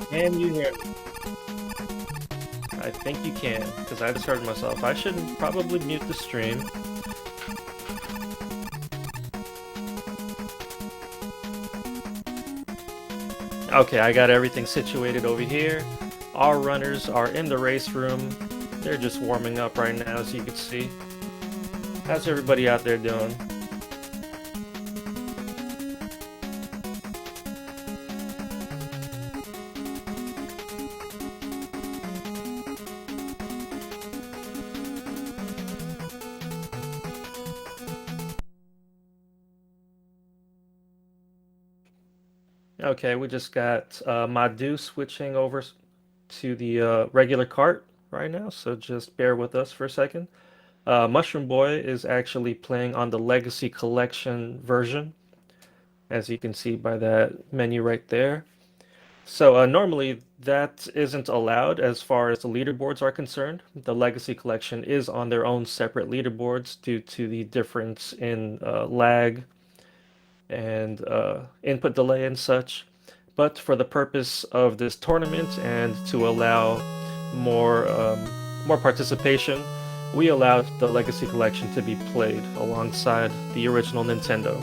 Can you hear me? I think you can, because I just heard myself. I should probably mute the stream. Okay, I got everything situated over here. Our runners are in the race room. They're just warming up right now, as you can see. How's everybody out there doing? Okay, we just got Madu switching over to the regular cart right now, so just bear with us for a second. Mushroom Boy is actually playing on the Legacy Collection version, as you can see by that menu right there. So normally that isn't allowed as far as the leaderboards are concerned. The Legacy Collection is on their own separate leaderboards due to the difference in lag and input delay and such. But for the purpose of this tournament and to allow more participation, we allowed the Legacy Collection to be played alongside the original Nintendo.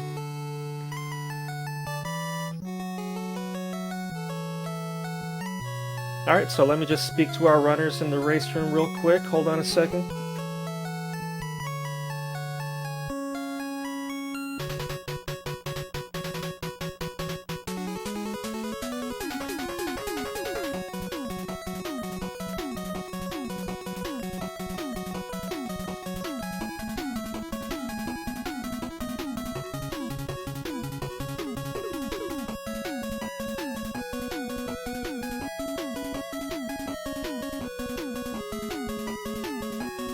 Alright, so let me just speak to our runners in the race room real quick. Hold on a second.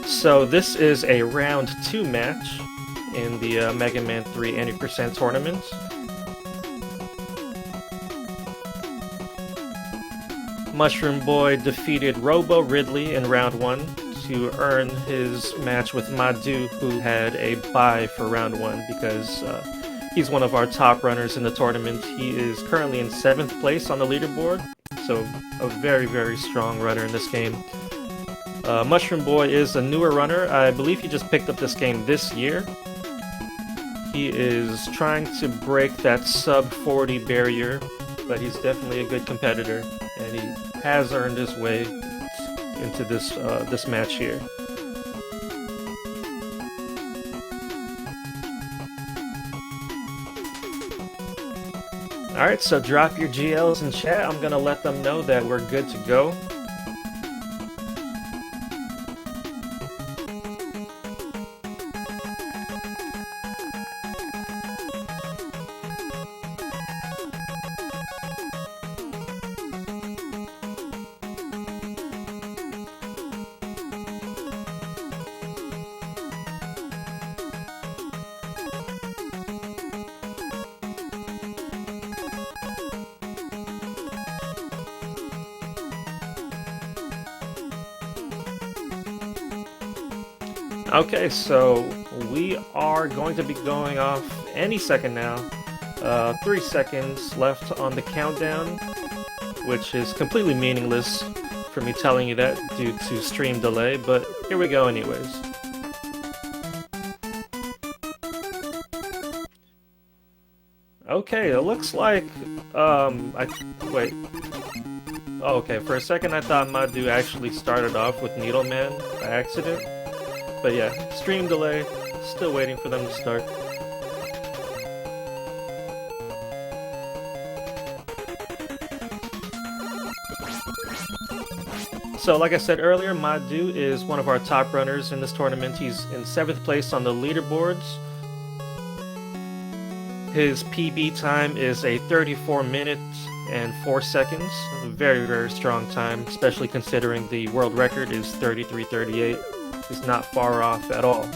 So this is a round 2 match in the Mega Man 3 Any Tournament. Mushroom Boy defeated Robo Ridley in round 1 to earn his match with Madu, who had a bye for round 1 because he's one of our top runners in the tournament. He is currently in 7th place on the leaderboard, so a very, very strong runner in this game. Mushroom Boy is a newer runner. I believe he just picked up this game this year. He is trying to break that sub 40 barrier, but he's definitely a good competitor, and he has earned his way into this match here. Alright, so drop your GLs in chat. I'm gonna let them know that we're good to go. Okay, so we are going to be going off any second now. 3 seconds left on the countdown, which is completely meaningless for me telling you that due to stream delay, but here we go anyways. Okay, it looks like, wait. Oh, okay, for a second I thought Madu actually started off with Needleman by accident. But yeah, stream delay, still waiting for them to start. So like I said earlier, Madu is one of our top runners in this tournament. He's in 7th place on the leaderboards. His PB time is a 34 minutes and 4 seconds. Very, very strong time, especially considering the world record is 33:38. Is not far off at all.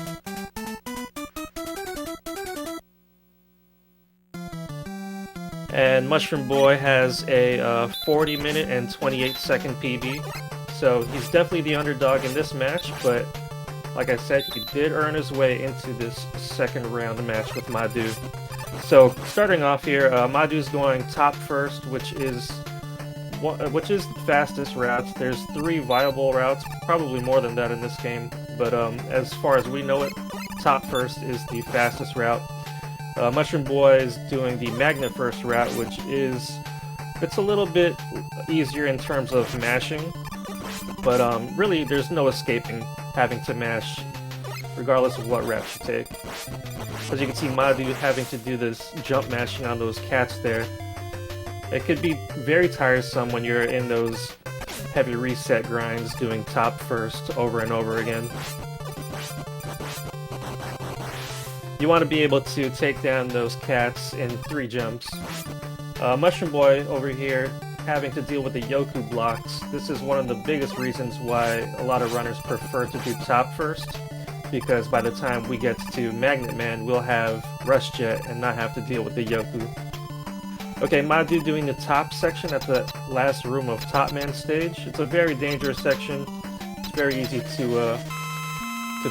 And Mushroom Boy has a 40 minute and 28 second PB, so he's definitely the underdog in this match, but like I said, he did earn his way into this second round match with Madu. So starting off here, Madu's going top first, which is which is the fastest route. There's 3 viable routes, probably more than that in this game, but as far as we know it, top first is the fastest route. Mushroom Boy is doing the magnet first route, which is it's a little bit easier in terms of mashing, but really there's no escaping having to mash regardless of what route you take. As you can see, Madu having to do this jump mashing on those cats there. It could be very tiresome when you're in those heavy reset grinds doing top first over and over again. You want to be able to take down those cats in 3 jumps. Mushroom Boy over here having to deal with the Yoku blocks. This is one of the biggest reasons why a lot of runners prefer to do top first, because by the time we get to Magnet Man, we'll have Rush Jet and not have to deal with the Yoku. Okay, Madu doing the top section at the last room of Top Man stage. It's a very dangerous section. It's very easy to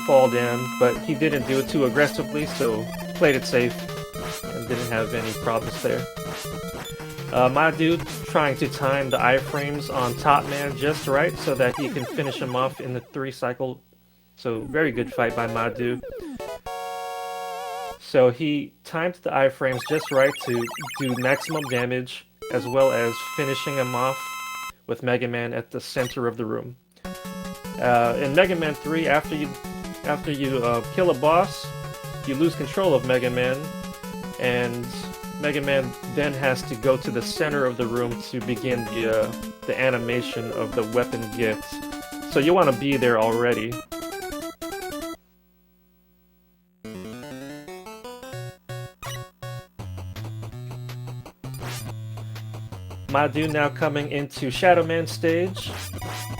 fall down, but he didn't do it too aggressively, so played it safe and didn't have any problems there. Madu trying to time the iframes on Top Man just right so that he can finish him off in the 3 cycle. So very good fight by Madu. So he timed the iframes just right to do maximum damage, as well as finishing him off with Mega Man at the center of the room. In Mega Man 3, after you kill a boss, you lose control of Mega Man, and Mega Man then has to go to the center of the room to begin the animation of the weapon gift. So you want to be there already. Madu now coming into Shadow Man stage.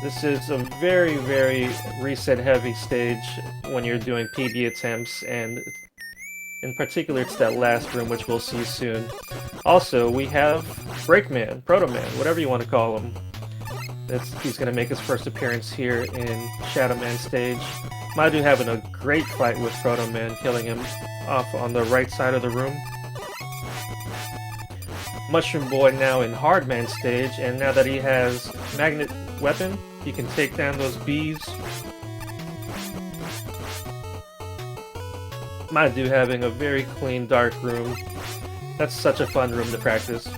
This is a very, very reset-heavy stage when you're doing PB attempts, and in particular it's that last room, which we'll see soon. Also, we have Breakman, Proto Man, whatever you want to call him. He's going to make his first appearance here in Shadow Man stage. Madu having a great fight with Proto Man, killing him off on the right side of the room. Mushroom Boy now in Hard Man stage, and now that he has Magnet Weapon, he can take down those bees. Madu having a very clean, dark room. That's such a fun room to practice.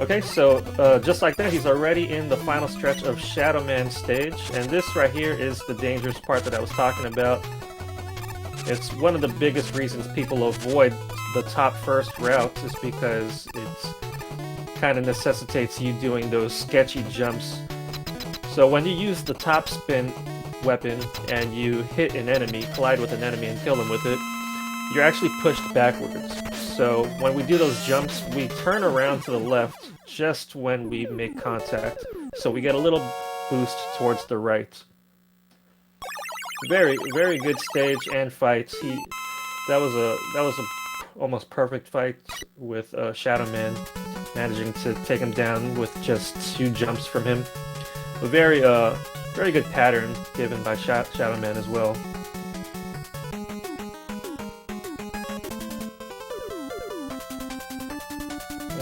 Okay, so just like that, he's already in the final stretch of Shadow Man stage, and this right here is the dangerous part that I was talking about. It's one of the biggest reasons people avoid the top first routes, is because it kind of necessitates you doing those sketchy jumps. So when you use the top spin weapon and you hit an enemy, collide with an enemy and kill them with it, you're actually pushed backwards. So when we do those jumps, we turn around to the left just when we make contact. So we get a little boost towards the right. Very, very good stage and fight. That was a almost perfect fight with Shadow Man, managing to take him down with just 2 jumps from him. A very good pattern given by Shadow Man as well.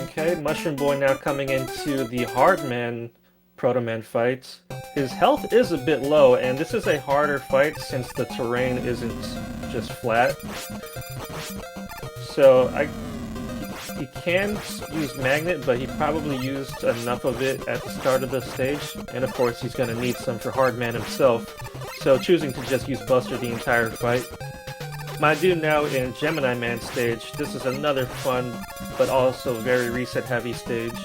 Okay, Mushroom Boy now coming into the Hard Man Proto Man fight. His health is a bit low, and this is a harder fight since the terrain isn't just flat. So he can use Magnet, but he probably used enough of it at the start of the stage, and of course he's going to need some for Hard Man himself, so choosing to just use Buster the entire fight. Madu now in Gemini Man stage. This is another fun, but also very reset-heavy stage.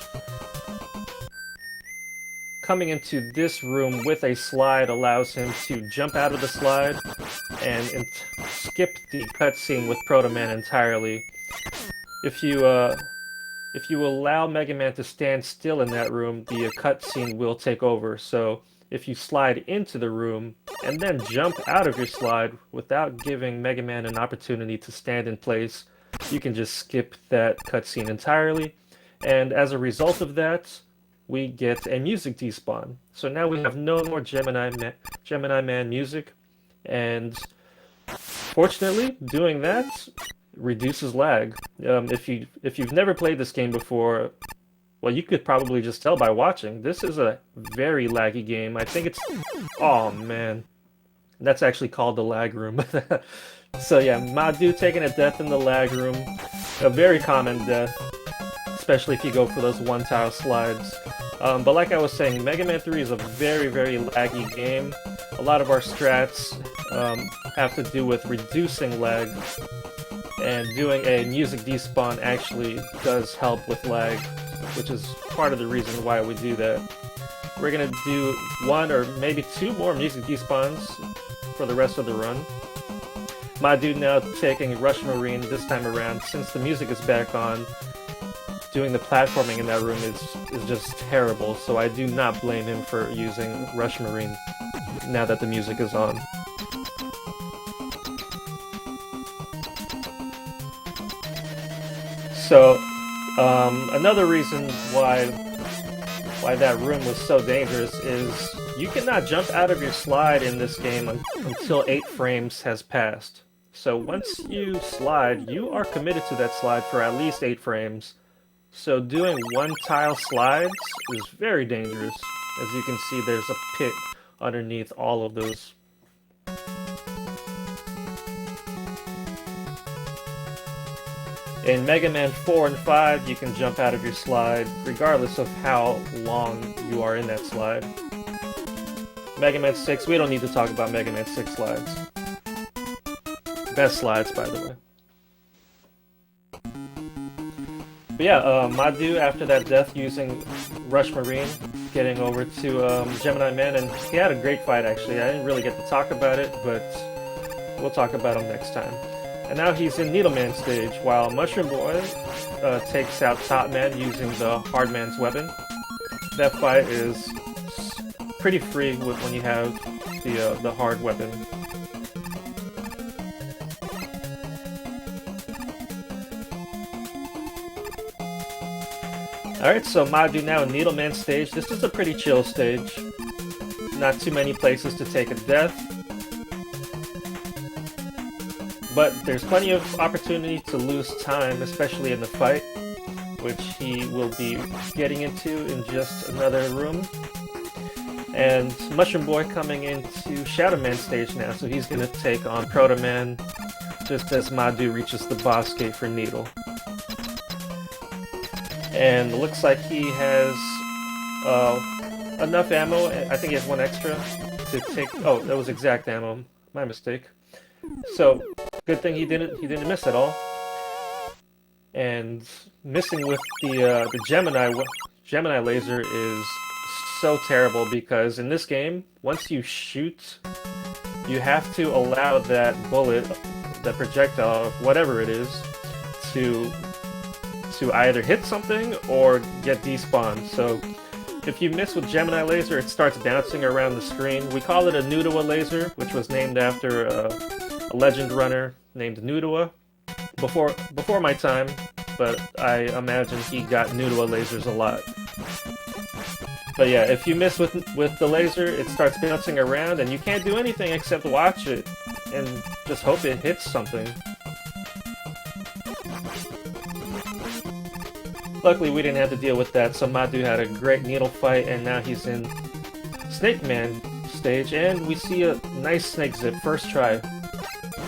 Coming into this room with a slide allows him to jump out of the slide and skip the cutscene with Proto Man entirely. If you allow Mega Man to stand still in that room, the cutscene will take over. So if you slide into the room and then jump out of your slide without giving Mega Man an opportunity to stand in place, you can just skip that cutscene entirely. And as a result of that, we get a music despawn. So now we have no more Gemini Man music, and fortunately, doing that reduces lag. If you've never played this game before, Well, you could probably just tell by watching. This is a very laggy game. I think it's... Oh, man. That's actually called the lag room. So yeah, Madu taking a death in the lag room. A very common death, especially if you go for those one-tile slides. But like I was saying, Mega Man 3 is a very, very laggy game. A lot of our strats have to do with reducing lag, and doing a music despawn actually does help with lag, which is part of the reason why we do that. We're gonna do 1 or maybe 2 more music despawns for the rest of the run. Madu now taking Rush Marine this time around. Since the music is back on, doing the platforming in that room is just terrible, so I do not blame him for using Rush Marine now that the music is on. So, another reason why that room was so dangerous is you cannot jump out of your slide in this game until 8 frames has passed. So once you slide, you are committed to that slide for at least 8 frames. So doing one-tile slides is very dangerous. As you can see, there's a pit underneath all of those. In Mega Man 4 and 5, you can jump out of your slide, regardless of how long you are in that slide. Mega Man 6, we don't need to talk about Mega Man 6 slides. Best slides, by the way. But yeah, Madu, after that death using Rush Marine, getting over to Gemini Man, and he had a great fight, actually. I didn't really get to talk about it, but we'll talk about him next time. And now he's in Needle Man stage, while Mushroom Boy takes out Top Man using the Hard Man's weapon. That fight is pretty free when you have the hard weapon. Alright, so Madu now in Needle Man stage. This is a pretty chill stage. Not too many places to take a death. But there's plenty of opportunity to lose time, especially in the fight, which he will be getting into in just another room. And Mushroom Boy coming into Shadow Man stage now, so he's going to take on Proto Man just as Madu reaches the boss gate for Needle. And it looks like he has enough ammo. I think he has 1 extra to take... Oh, that was exact ammo. My mistake. So, good thing he didn't miss at all. And missing with the Gemini laser is so terrible, because in this game, once you shoot, you have to allow that bullet, that projectile, whatever it is, to either hit something or get despawned. So if you miss with Gemini laser, it starts bouncing around the screen. We call it a Nudua laser, which was named after a legend runner named Nudua before my time, but I imagine he got Nudua lasers a lot. But yeah, if you miss with the laser, it starts bouncing around and you can't do anything except watch it and just hope it hits something. Luckily, we didn't have to deal with that, so Madu had a great needle fight, and now he's in Snake Man stage, and we see a nice snake zip, first try.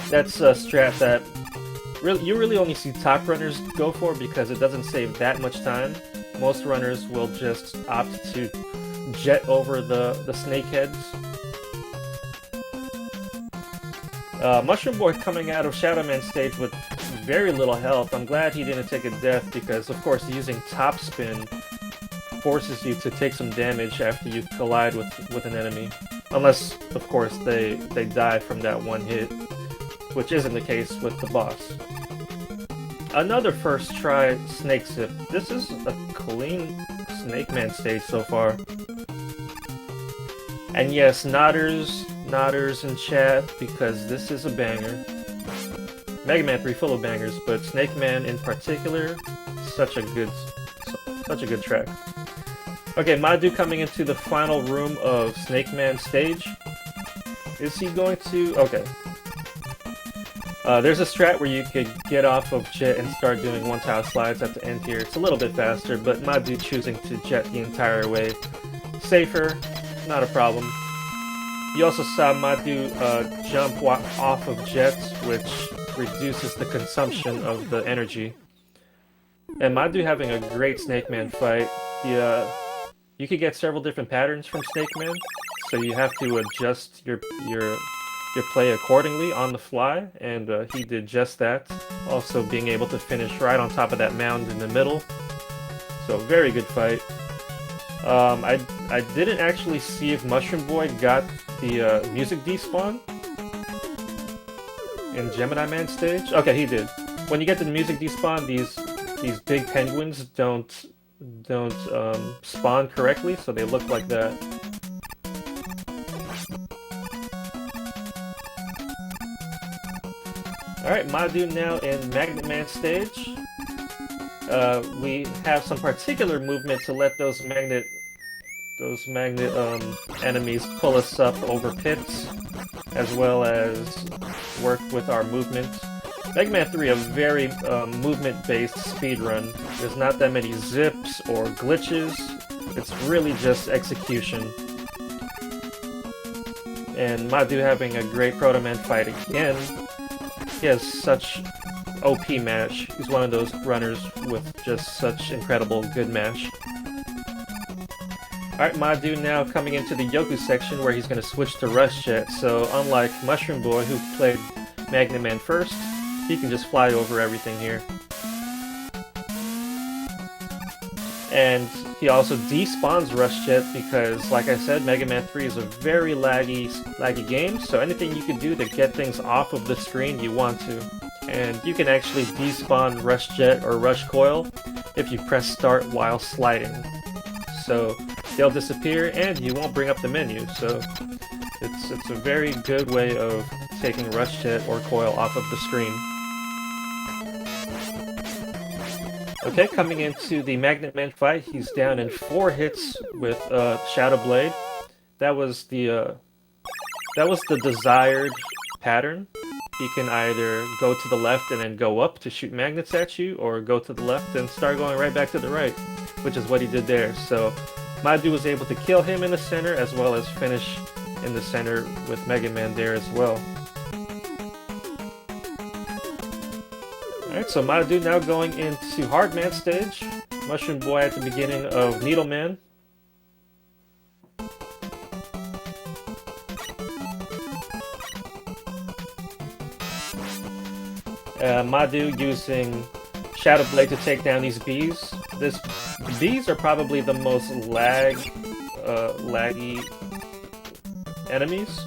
That's a strat that you really only see top runners go for, because it doesn't save that much time. Most runners will just opt to jet over the snake heads. Mushroom Boy coming out of Shadow Man stage with very little health. I'm glad he didn't take a death, because of course using top spin forces you to take some damage after you collide with an enemy. Unless, of course, they die from that one hit, which isn't the case with the boss. Another first try snake zip. This is a clean Snake Man stage so far. And yes, nodders in chat, because this is a banger. Mega Man 3 full of bangers, but Snake Man in particular, such a good track. Okay, Madu coming into the final room of Snake Man stage. Is he going to... Okay. There's a strat where you could get off of Jet and start doing one-tile slides at the end here. It's a little bit faster, but Madu choosing to Jet the entire way. Safer, not a problem. You also saw Madu jump off of Jet, which reduces the consumption of the energy. And Madu having a great Snake Man fight. You could get several different patterns from Snake Man, so you have to adjust your play accordingly on the fly, and he did just that. Also being able to finish right on top of that mound in the middle. So very good fight. I didn't actually see if Mushroom Boy got the music despawn in Gemini Man stage. Okay, he did. When you get the music despawn, these big penguins don't spawn correctly, so they look like that. Alright, Madu now in Magnet Man stage. We have some particular movement to let those magnet enemies pull us up over pits, as well as work with our movement. Mega Man 3, a very movement-based speedrun. There's not that many zips or glitches. It's really just execution. And Madu having a great Proto Man fight again. He has such OP mash. He's one of those runners with just such incredible good mash. Alright, Madu now coming into the Yoku section where he's going to switch to Rush Jet. So unlike Mushroom Boy, who played Magnet Man first, he can just fly over everything here. And he also despawns Rush Jet because, like I said, Mega Man 3 is a very laggy game, so anything you can do to get things off of the screen, you want to. And you can actually despawn Rush Jet or Rush Coil if you press start while sliding. So they'll disappear and you won't bring up the menu, so it's a very good way of taking Rush Jet or Coil off of the screen. Okay, coming into the Magnet Man fight, he's down in 4 hits with Shadow Blade. That was the desired pattern. He can either go to the left and then go up to shoot magnets at you, or go to the left and start going right back to the right, which is what he did there. So Madu was able to kill him in the center, as well as finish in the center with Mega Man there as well. Alright, so Madu now going into Hard Man stage. Mushroom Boy at the beginning of Needle Man. Madu using Shadow Blade to take down these bees. The bees are probably the most laggy enemies.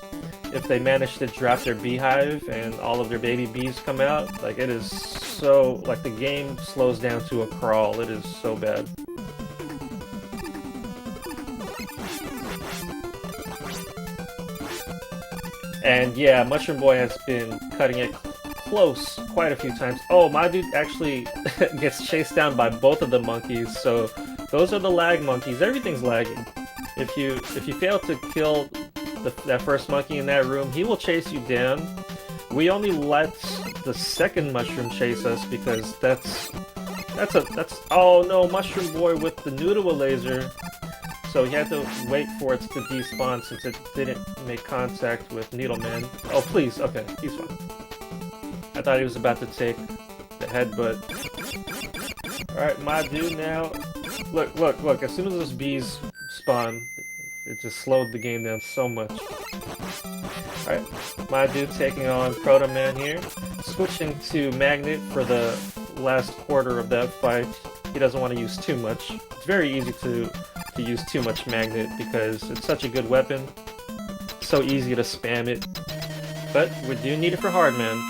If they manage to drop their beehive and all of their baby bees come out, like it is so, like the game slows down to a crawl. It is so bad. And yeah, Mushroom Boy has been cutting it close quite a few times. Oh, Madu actually gets chased down by both of the monkeys, so those are the lag monkeys. Everything's lagging. If you fail to kill that first monkey in that room, he will chase you down. We only let the second mushroom chase us because that's oh no, Mushroom Boy with the Noodle laser. So he had to wait for it to despawn since it didn't make contact with Needle Man. Oh please, okay, he's fine. I thought he was about to take the headbutt. Alright, Madu now. Look, as soon as those bees spawn, it just slowed the game down so much. Alright, Madu taking on Proto Man here. Switching to Magnet for the last quarter of that fight. He doesn't want to use too much. It's very easy to use too much Magnet because it's such a good weapon. It's so easy to spam it. But we do need it for Hard Man.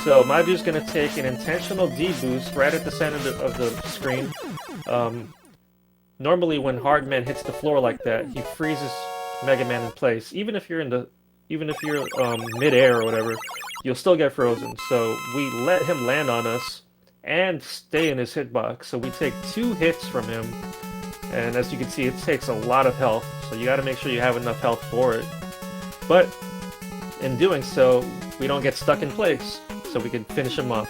So Madu's going to take an intentional D-boost right at the center of the screen. Normally when Hard Man hits the floor like that, he freezes Mega Man in place. Even if you're mid-air or whatever, you'll still get frozen. So we let him land on us and stay in his hitbox. So we take 2 hits from him. And as you can see, it takes a lot of health. So you gotta make sure you have enough health for it. But in doing so, we don't get stuck in place. so we can finish him off.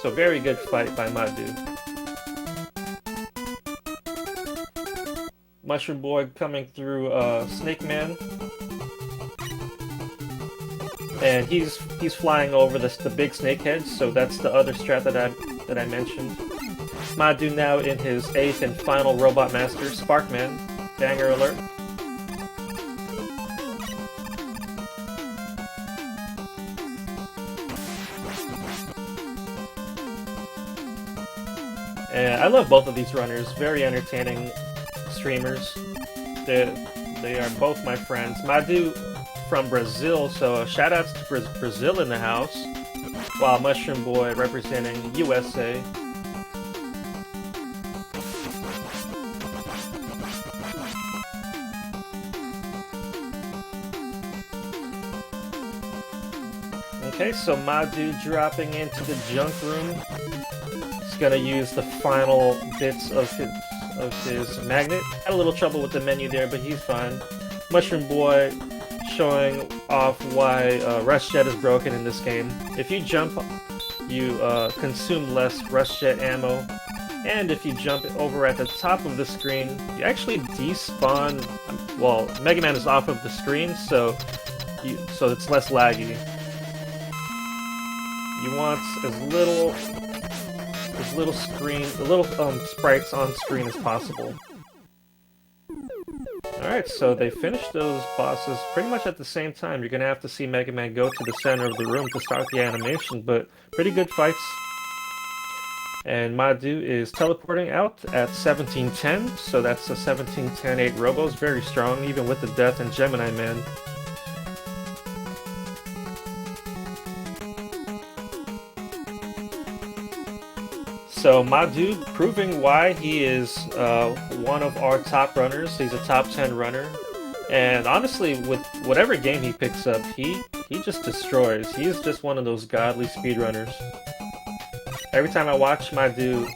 So very good fight by Madu. Mushroom Boy coming through Snake Man. And he's flying over the big snake heads, so that's the other strat that I mentioned. Madu now in his 8th and final Robot Master, Sparkman. Banger alert. And I love both of these runners, very entertaining streamers. They are both my friends. Madu from Brazil, so shout outs to Brazil in the house, while Mushroom Boy representing USA. Okay, so Madu dropping into the junk room. He's gonna use the final bits of his magnet. Had a little trouble with the menu there, but he's fine. Mushroom Boy showing off why Rush Jet is broken in this game. If you jump, you consume less Rush Jet ammo, and if you jump over at the top of the screen, you actually despawn. Well, Mega Man is off of the screen, so it's less laggy. You want as little sprites on screen as possible. Alright, so they finished those bosses pretty much at the same time. You're gonna have to see Mega Man go to the center of the room to start the animation, but pretty good fights. And Madu is teleporting out at 1710, so that's a 17-10-8 Robos, very strong, even with the death in Gemini Man. So Madu proving why he is one of our top runners. He's a top 10 runner. And honestly, with whatever game he picks up, he just destroys. He's just one of those godly speedrunners. Every time I watch Madu,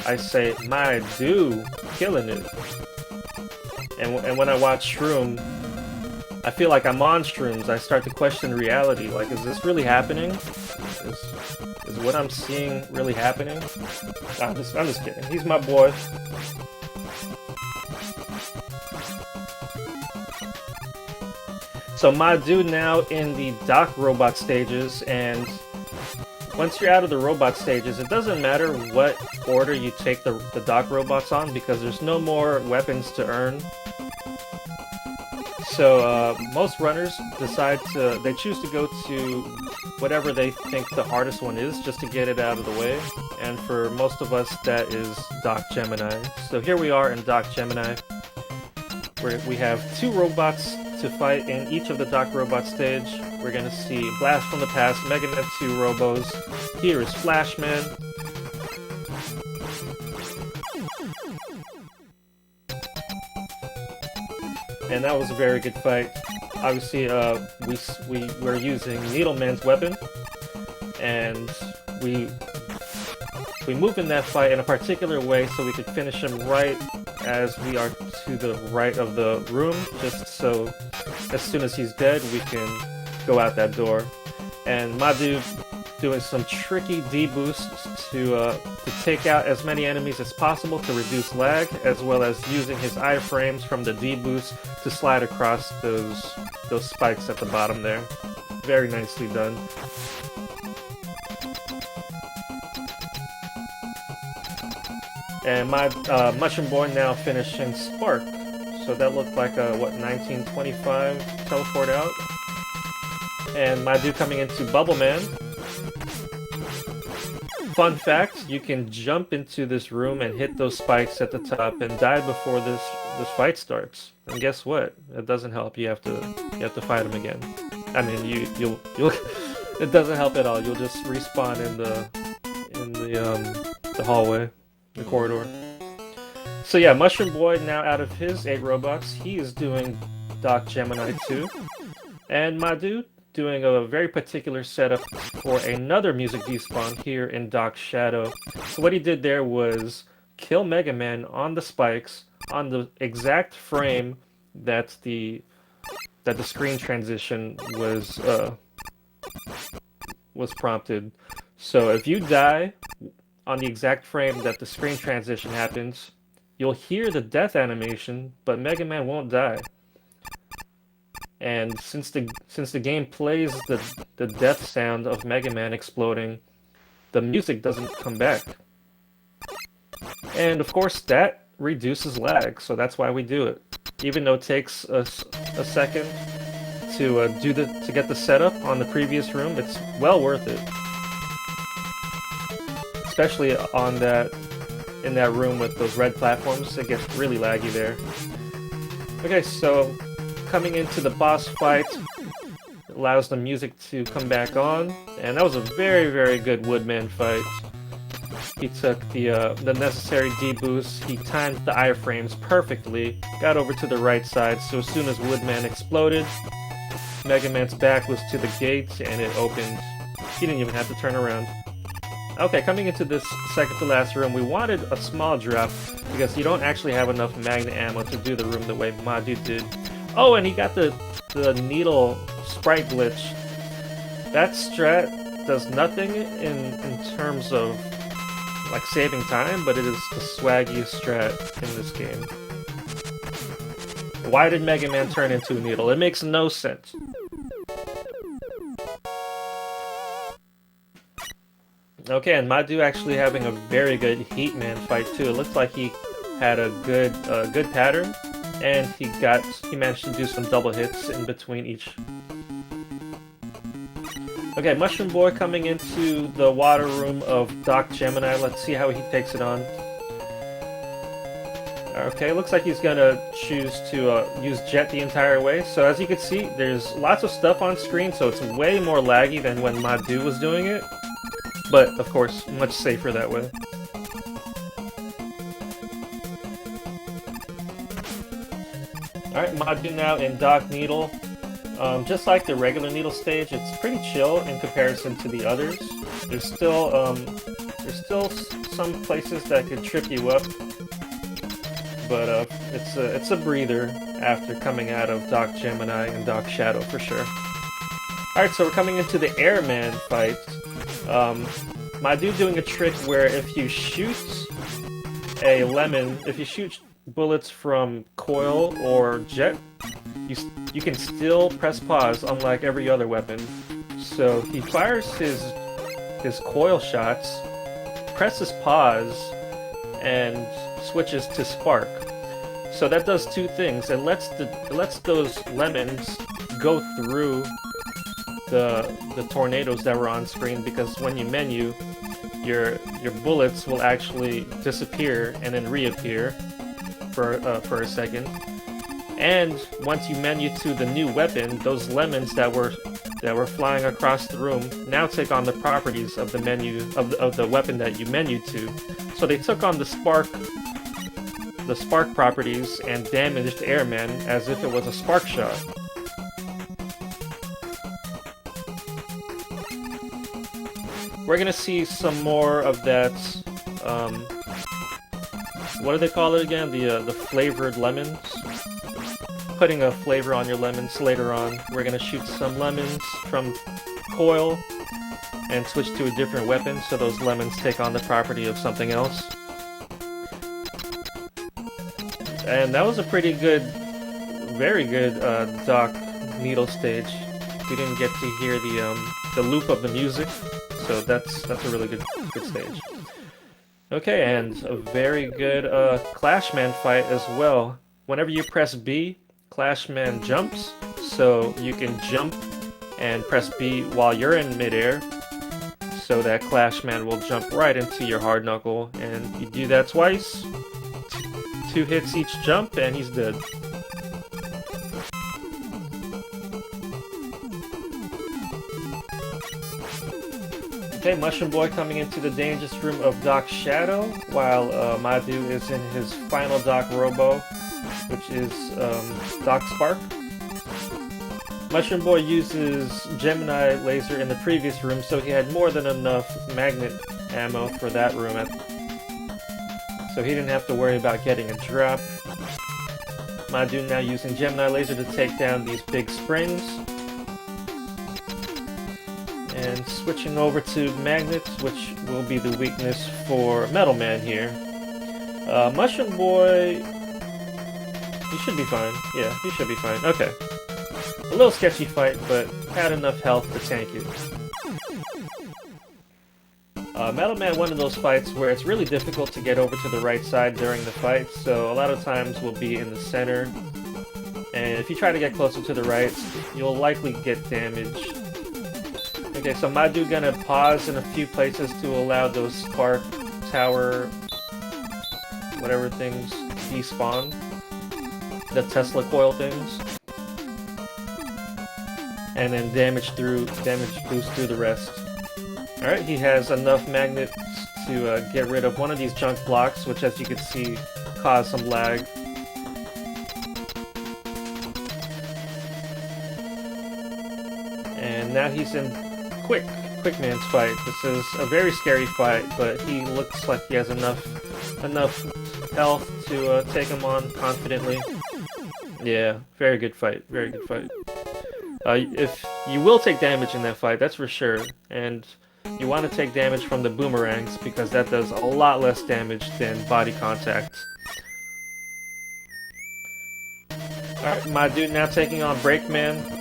I say, Madu, killing it. And when I watch Shroom, I feel like I'm on shrooms. I start to question reality. Like, is this really happening? Is what I'm seeing really happening? I'm just kidding. He's my boy. So Madu now in the Dock Robot stages, and once you're out of the robot stages, it doesn't matter what order you take the Dock Robots on, because there's no more weapons to earn. So most runners they choose to go to whatever they think the hardest one is, just to get it out of the way. And for most of us, that is Dock Gemini. So here we are in Dock Gemini, where we have 2 robots to fight in each of the Dock Robot stage. We're gonna see Blast from the Past, Mega Man 2 Robos. Here is Flashman. And that was a very good fight. Obviously, we're using Needleman's weapon, and we move in that fight in a particular way so we could finish him right as we are to the right of the room, just so as soon as he's dead, we can go out that door. And Madu doing some tricky D-boosts to take out as many enemies as possible to reduce lag, as well as using his iframes from the D-boost to slide across those spikes at the bottom there. Very nicely done. And my Mushroom Boy now finishing Spark. So that looked like a, 1925 teleport out. And Madu coming into Bubble Man. Fun fact, you can jump into this room and hit those spikes at the top and die before this fight starts. And guess what? It doesn't help. You have to fight him again. I mean, you'll it doesn't help at all. You'll just respawn in the hallway, the corridor. So yeah, Mushroom Boy now out of his 8 robots. He is doing Dock Gemini 2. And Madu doing a very particular setup for another music despawn here in Dock Shadow. So what he did there was kill Mega Man on the spikes on the exact frame that the screen transition was was prompted. So if you die on the exact frame that the screen transition happens, you'll hear the death animation, but Mega Man won't die. And since the game plays the death sound of Mega Man exploding, the music doesn't come back. And of course that reduces lag, so that's why we do it. Even though it takes a second to get the setup on the previous room, it's well worth it. Especially in that room with those red platforms, it gets really laggy there. Okay, so coming into the boss fight allows the music to come back on, and that was a very, very good Woodman fight. He took the necessary D-boost, he timed the iframes perfectly, got over to the right side, so as soon as Woodman exploded, Mega Man's back was to the gate and it opened. He didn't even have to turn around. Okay, coming into this second to last room, we wanted a small drop because you don't actually have enough magnet ammo to do the room the way Madu did. Oh, and he got the needle sprite glitch. That strat does nothing in terms of like saving time, but it is the swaggiest strat in this game. Why did Mega Man turn into a needle? It makes no sense. Okay, and Madu actually having a very good Heatman fight too. It looks like he had a good pattern, and he managed to do some double hits in between each. Okay, Mushroom Boy coming into the water room of Doc Gemini. Let's see how he takes it on. Okay, looks like he's gonna choose to use Jet the entire way. So as you can see, there's lots of stuff on screen, so it's way more laggy than when Madu was doing it. But, of course, much safer that way. Alright, Madu now in Doc Needle. Just like the regular Needle stage, it's pretty chill in comparison to the others. There's still some places that could trip you up, but it's a breather after coming out of Doc Gemini and Doc Shadow for sure. Alright, so we're coming into the Airman fight. Madu doing a trick where if you shoot bullets from Coil or Jet, you can still press pause, unlike every other weapon. So he fires his Coil shots, presses pause, and switches to Spark. So that does two things. It lets those lemons go through the tornadoes that were on screen, because when you menu, your bullets will actually disappear and then reappear for a second. And once you menu to the new weapon, those lemons that were flying across the room now take on the properties of the menu of the weapon that you menued to. So they took on the spark properties and damaged Airman as if it was a spark shot. We're gonna see some more of that, what do they call it again? The flavored lemons? Putting a flavor on your lemons later on. We're gonna shoot some lemons from Coil and switch to a different weapon so those lemons take on the property of something else. And that was a pretty good, very good Doc Needle stage. We didn't get to hear the loop of the music. So that's a really good stage. Okay, and a very good Clashman fight as well. Whenever you press B, Clashman jumps, so you can jump and press B while you're in midair, so that Clashman will jump right into your hard knuckle, and you do that twice, 2 hits each jump, and he's dead. Okay, Mushroom Boy coming into the dangerous room of Doc Shadow, while Madu is in his final Doc Robo, which is Doc Spark. Mushroom Boy uses Gemini laser in the previous room, so he had more than enough magnet ammo for that room, so he didn't have to worry about getting a drop. Madu now using Gemini laser to take down these big springs. And switching over to magnets, which will be the weakness for Metal Man here. Mushroom Boy, he should be fine. Yeah, he should be fine. Okay. A little sketchy fight, but had enough health to tank it. Metal Man, one of those fights where it's really difficult to get over to the right side during the fight, so a lot of times we'll be in the center. And if you try to get closer to the right, you'll likely get damaged. Okay, so Madu gonna pause in a few places to allow those spark tower, whatever things, despawn. The Tesla coil things. And then damage boost through the rest. Alright, he has enough magnets to get rid of one of these junk blocks, which as you can see, caused some lag. And now he's in Quick Man's fight. This is a very scary fight, but he looks like he has enough health to take him on confidently. Yeah, very good fight, very good fight. If you will take damage in that fight, that's for sure, and you want to take damage from the boomerangs because that does a lot less damage than body contact. Alright, my dude now taking on Breakman.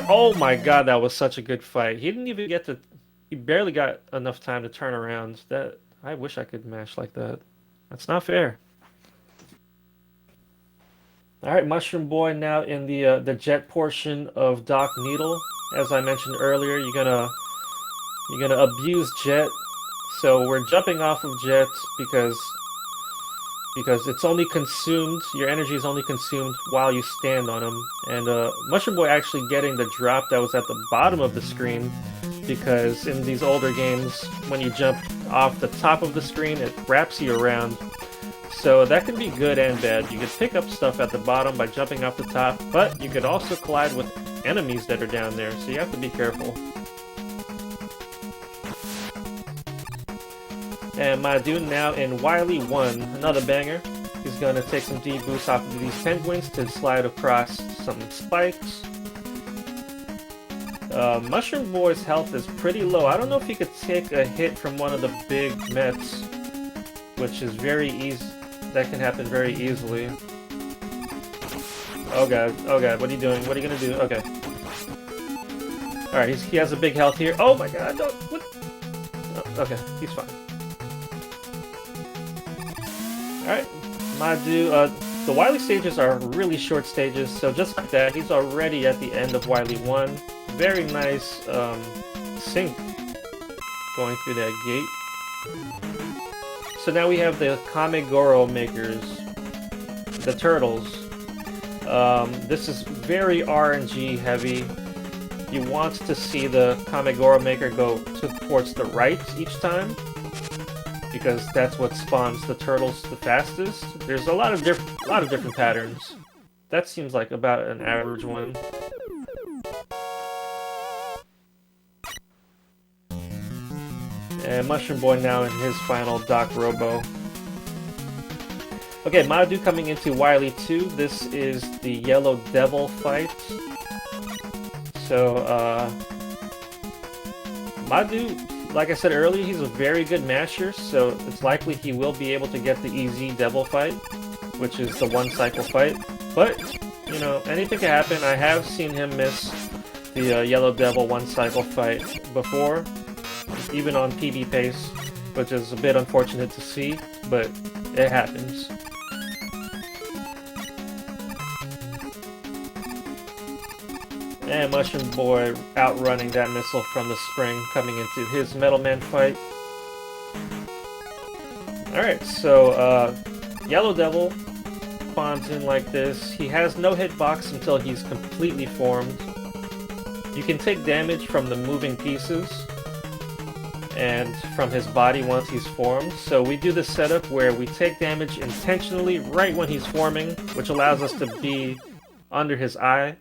Oh my god, that was such a good fight. He didn't even get to... He barely got enough time to turn around. I wish I could mash like that. That's not fair. Alright, Mushroom Boy now in the jet portion of Doc Needle. As I mentioned earlier, you're gonna abuse Jet. So we're jumping off of Jet because it's only consumed, your energy is only consumed while you stand on him. And Mushroom Boy actually getting the drop that was at the bottom of the screen, because in these older games, when you jump off the top of the screen, it wraps you around. So that can be good and bad. You could pick up stuff at the bottom by jumping off the top, but you could also collide with enemies that are down there, so you have to be careful. And Madu now in Wily 1, another banger. He's gonna take some D-boosts off of these penguins to slide across some spikes. Mushroom Boy's health is pretty low. I don't know if he could take a hit from one of the big Mets, which is very easy. That can happen very easily. Oh god, what are you doing? What are you gonna do? Okay. Alright, he has a big health here. Oh my god, don't, what? Oh, okay, he's fine. Alright, Madu, the Wily stages are really short stages, so just like that, he's already at the end of Wily 1. Very nice, sync going through that gate. So now we have the Kamegoro makers, the turtles. This is very RNG heavy. You want to see the Kamegoro maker go towards the right each time, because that's what spawns the turtles the fastest. There's a lot of different patterns. That seems like about an average one. And Mushroom Boy now in his final Doc Robo. Okay, Madu coming into Wily 2. This is the Yellow Devil fight. So, Madu, like I said earlier, he's a very good masher, so it's likely he will be able to get the easy Devil fight, which is the one cycle fight. But, you know, anything can happen. I have seen him miss the Yellow Devil one cycle fight before, even on PB pace, which is a bit unfortunate to see, but it happens. And Mushroom Boy outrunning that missile from the spring, coming into his Metal Man fight. Alright, so Yellow Devil spawns in like this. He has no hitbox until he's completely formed. You can take damage from the moving pieces and from his body once he's formed. So we do the setup where we take damage intentionally right when he's forming, which allows us to be under his eye.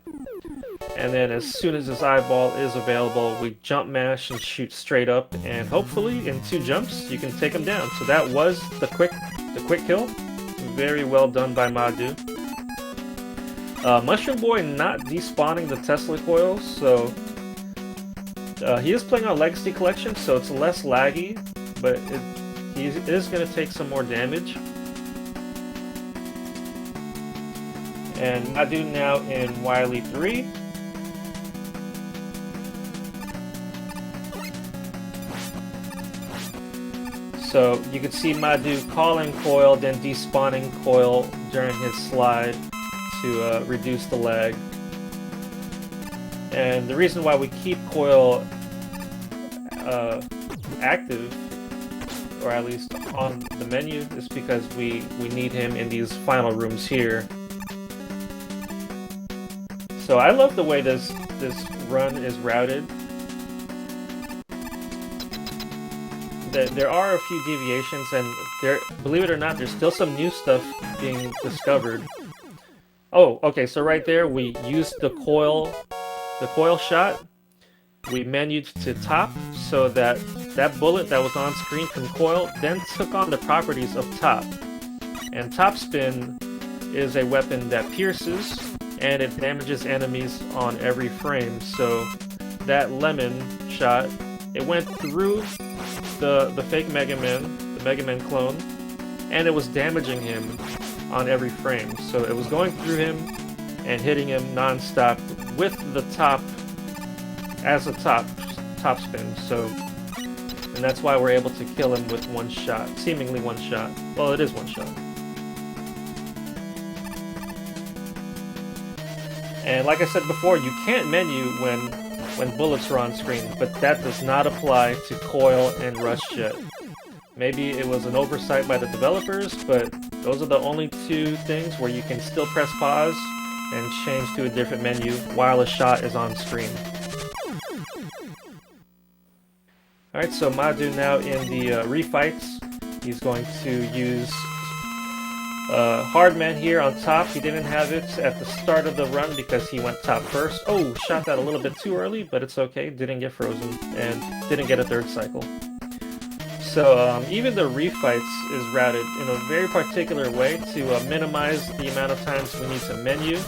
And then as soon as his eyeball is available, we jump mash and shoot straight up, and hopefully in 2 jumps you can take him down. So that was the quick kill. Very well done by Madu. Mushroom Boy not despawning the Tesla coils, so He is playing on Legacy Collection, so it's less laggy, but he is going to take some more damage. And Madu now in Wily 3. So you can see Madu calling Coil, then despawning Coil during his slide to reduce the lag. And the reason why we keep Coil active, or at least on the menu, is because we need him in these final rooms here. So I love the way this run is routed. There are a few deviations, and believe it or not, there's still some new stuff being discovered. Oh, okay, so right there we used the coil shot. We menued to top so that that bullet that was on screen from Coil then took on the properties of top. And top spin is a weapon that pierces and it damages enemies on every frame. So that lemon shot, it went through the fake Mega Man, the Mega Man clone, and it was damaging him on every frame. So it was going through him and hitting him non-stop with the top as a top spin. So, and that's why we're able to kill him with one shot, seemingly one shot. Well, it is one shot. And like I said before, you can't menu when bullets are on screen, but that does not apply to Coil and Rush Jet. Maybe it was an oversight by the developers, but those are the only two things where you can still press pause and change to a different menu while a shot is on screen. Alright, so Madu now in the refights. He's going to use Hardman here on top. He didn't have it at the start of the run because he went top first. Oh, shot that a little bit too early, but it's okay. Didn't get frozen and didn't get a third cycle. So even the refights is routed in a very particular way to minimize the amount of times we need to menu.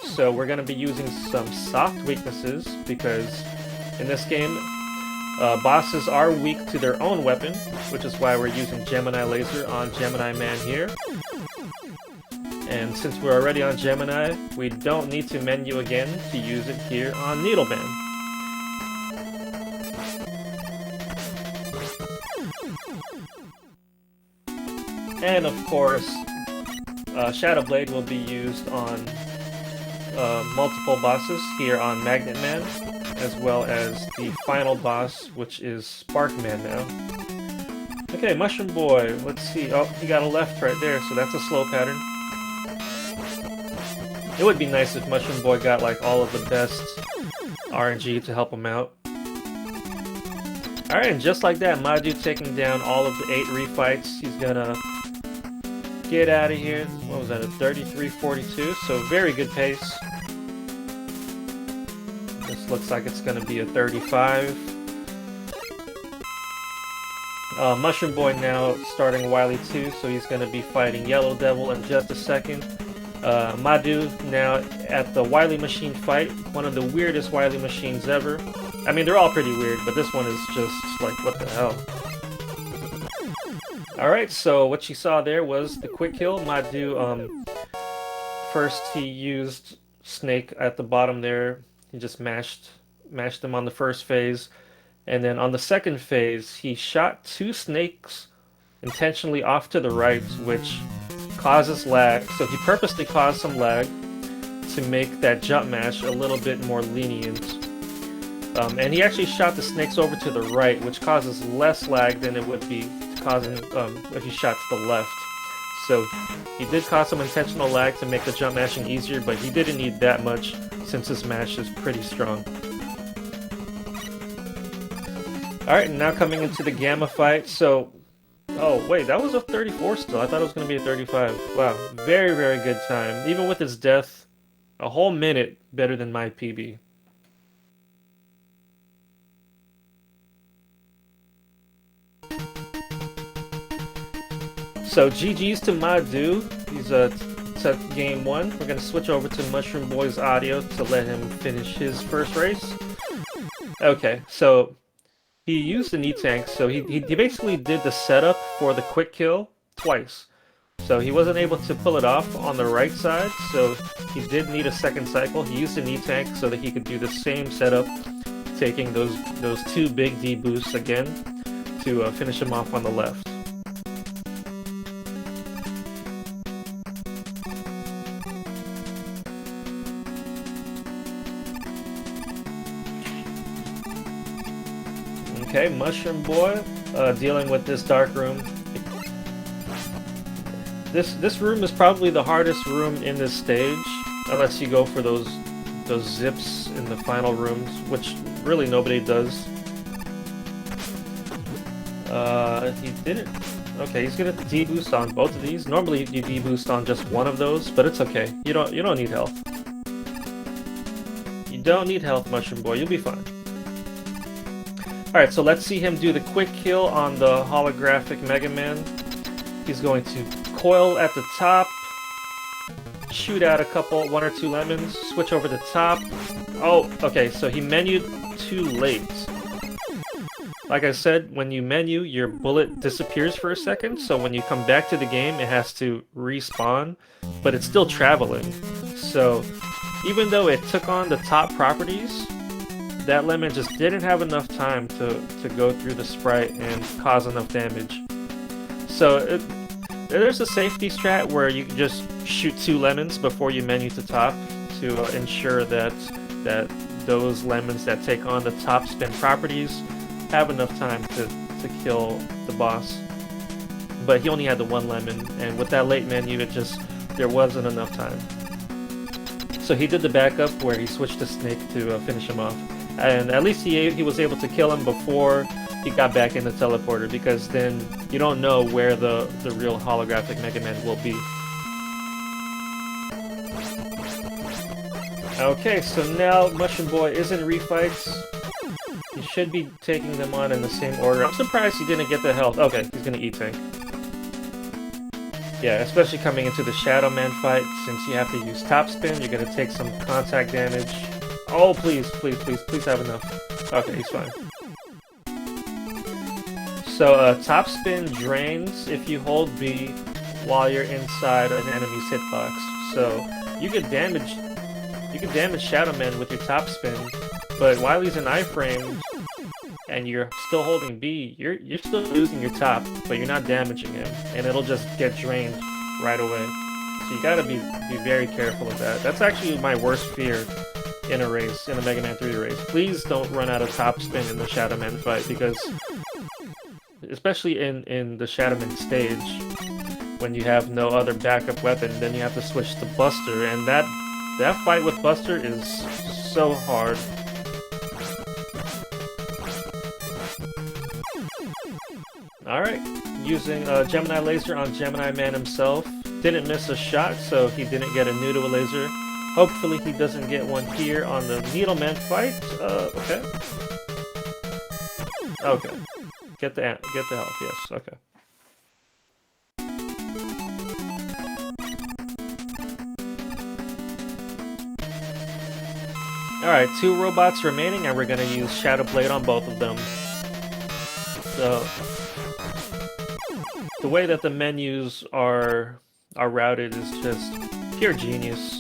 So we're going to be using some soft weaknesses because in this game bosses are weak to their own weapon, which is why we're using Gemini Laser on Gemini Man here. And since we're already on Gemini, we don't need to menu again to use it here on Needle Man. And of course, Shadow Blade will be used on multiple bosses here on Magnet Man, as well as the final boss, which is Spark Man now. Okay, Mushroom Boy, let's see. Oh, he got a left right there, so that's a slow pattern. It would be nice if Mushroom Boy got like all of the best RNG to help him out. Alright, and just like that, Madu taking down all of the 8 refights. He's gonna get out of here. What was that, a 33-42? So very good pace. This looks like it's gonna be a 35. Mushroom Boy now starting Wily 2, so he's gonna be fighting Yellow Devil in just a second. Madu now at the Wily Machine fight, one of the weirdest Wily Machines ever. I mean, they're all pretty weird, but this one is just like, what the hell? Alright, so what you saw there was the quick kill. Madu, first he used Snake at the bottom there. He just mashed him on the first phase. And then on the second phase, he shot 2 snakes intentionally off to the right, which causes lag. So he purposely caused some lag to make that jump mash a little bit more lenient. And he actually shot the snakes over to the right, which causes less lag than it would be causing if he shot to the left. So he did cause some intentional lag to make the jump mashing easier, but he didn't need that much since his mash is pretty strong. Alright, now coming into the Gamma fight. So, oh wait, that was a 34 still. I thought it was going to be a 35. Wow, very, very good time. Even with his death, a whole minute better than my PB. So GG's to Madu. He's took game 1. We're going to switch over to Mushroom Boy's audio to let him finish his first race. Okay, so he used an E-Tank, so he basically did the setup for the quick kill twice. So he wasn't able to pull it off on the right side, so he did need a second cycle. He used an E-Tank so that he could do the same setup, taking those two big D boosts again to finish him off on the left. Okay, Mushroom Boy, dealing with this dark room. This room is probably the hardest room in this stage, unless you go for those zips in the final rooms, which really nobody does. He didn't. Okay, he's gonna deboost on both of these. Normally you deboost on just one of those, but it's okay. You don't need health. You don't need health, Mushroom Boy. You'll be fine. Alright, so let's see him do the quick kill on the holographic Mega Man. He's going to coil at the top, shoot out one or two lemons, switch over to top. Oh, okay, so he menued too late. Like I said, when you menu, your bullet disappears for a second, so when you come back to the game, it has to respawn, but it's still traveling. So even though it took on the top properties, that lemon just didn't have enough time to go through the sprite and cause enough damage. So there's a safety strat where you can just shoot two lemons before you menu to top to ensure that those lemons that take on the top spin properties have enough time to kill the boss. But he only had the one lemon, and with that late menu, there wasn't enough time. So he did the backup where he switched to Snake to finish him off. And at least he was able to kill him before he got back in the teleporter, because then you don't know where the real holographic Mega Man will be. Okay, so now Mushroom Boy is in refights. He should be taking them on in the same order. I'm surprised he didn't get the health. Okay, he's gonna E-Tank. Yeah, especially coming into the Shadow Man fight, since you have to use top spin, you're gonna take some contact damage. Oh, please, please, please, please have enough. Okay, he's fine. So, top spin drains if you hold B while you're inside an enemy's hitbox. So, you can damage Shadow Man with your top spin, but while he's in iframe and you're still holding B, you're still losing your top, but you're not damaging him, and it'll just get drained right away. So you gotta be very careful of that. That's actually my worst fear in a race, in a Mega Man 3 race. Please don't run out of top spin in the Shadow Man fight, because especially in the Shadow Man stage, when you have no other backup weapon, then you have to switch to Buster, and that fight with Buster is so hard. Alright, using Gemini Laser on Gemini Man himself. Didn't miss a shot, so he didn't get a Noodle Laser. Hopefully he doesn't get one here on the Needle Man fight. Okay. Okay. Get the health, yes, okay. Alright, 2 robots remaining, and we're gonna use Shadow Blade on both of them. So the way that the menus are routed is just pure genius.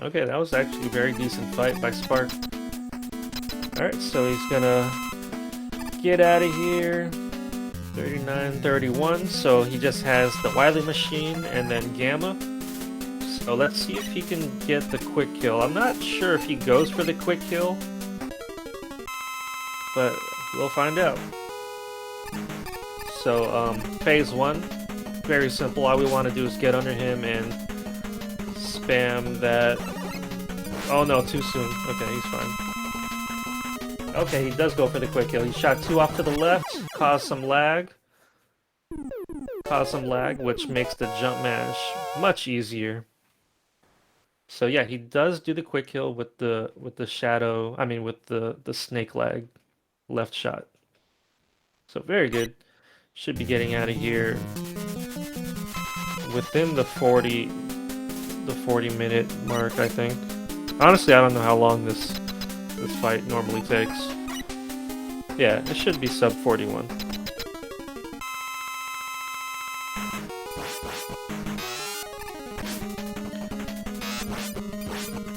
Okay, that was actually a very decent fight by Spark. Alright, so he's gonna get out of here. 39, 31, so he just has the Wily Machine and then Gamma. So let's see if he can get the quick kill. I'm not sure if he goes for the quick kill, but we'll find out. So, phase 1, very simple. All we want to do is get under him and spam that. Oh no, too soon. Okay, he's fine. Okay, he does go for the quick kill. He shot 2 off to the left, caused some lag. Which makes the jump mash much easier. So yeah, he does do the quick kill with the shadow, with the snake lag left shot. So very good. Should be getting out of here within the 40 minute mark, I think. Honestly, I don't know how long this fight normally takes. Yeah, it should be sub 41.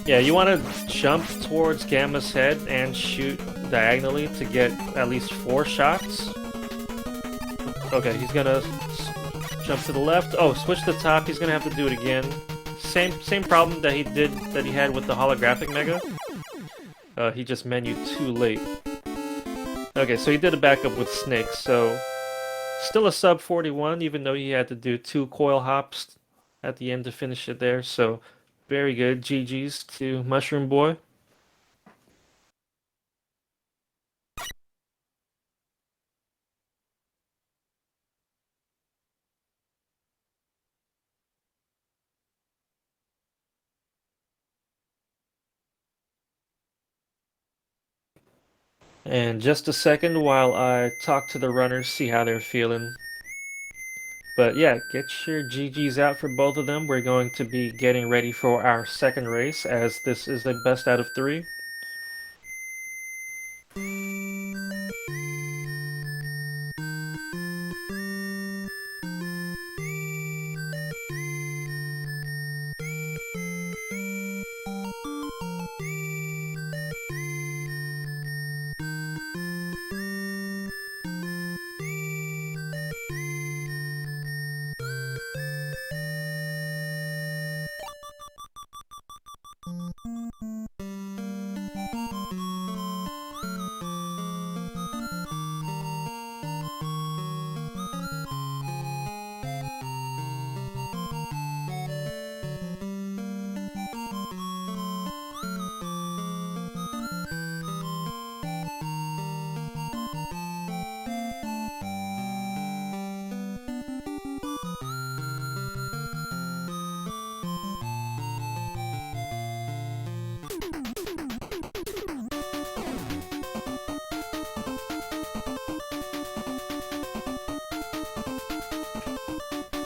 Yeah, you want to jump towards Gamma's head and shoot diagonally to get at least 4 shots. Okay, he's gonna jump to the left. Oh, switch to the top. He's gonna have to do it again. Same problem that he had with the holographic mega. He just menued too late. Okay, so he did a backup with Snake. So still a sub 41, even though he had to do 2 coil hops at the end to finish it there. So very good. GG's to Mushroom Boy. And just a second while I talk to the runners, see how they're feeling. But yeah, get your GGs out for both of them. We're going to be getting ready for our second race, as this is a best out of 3.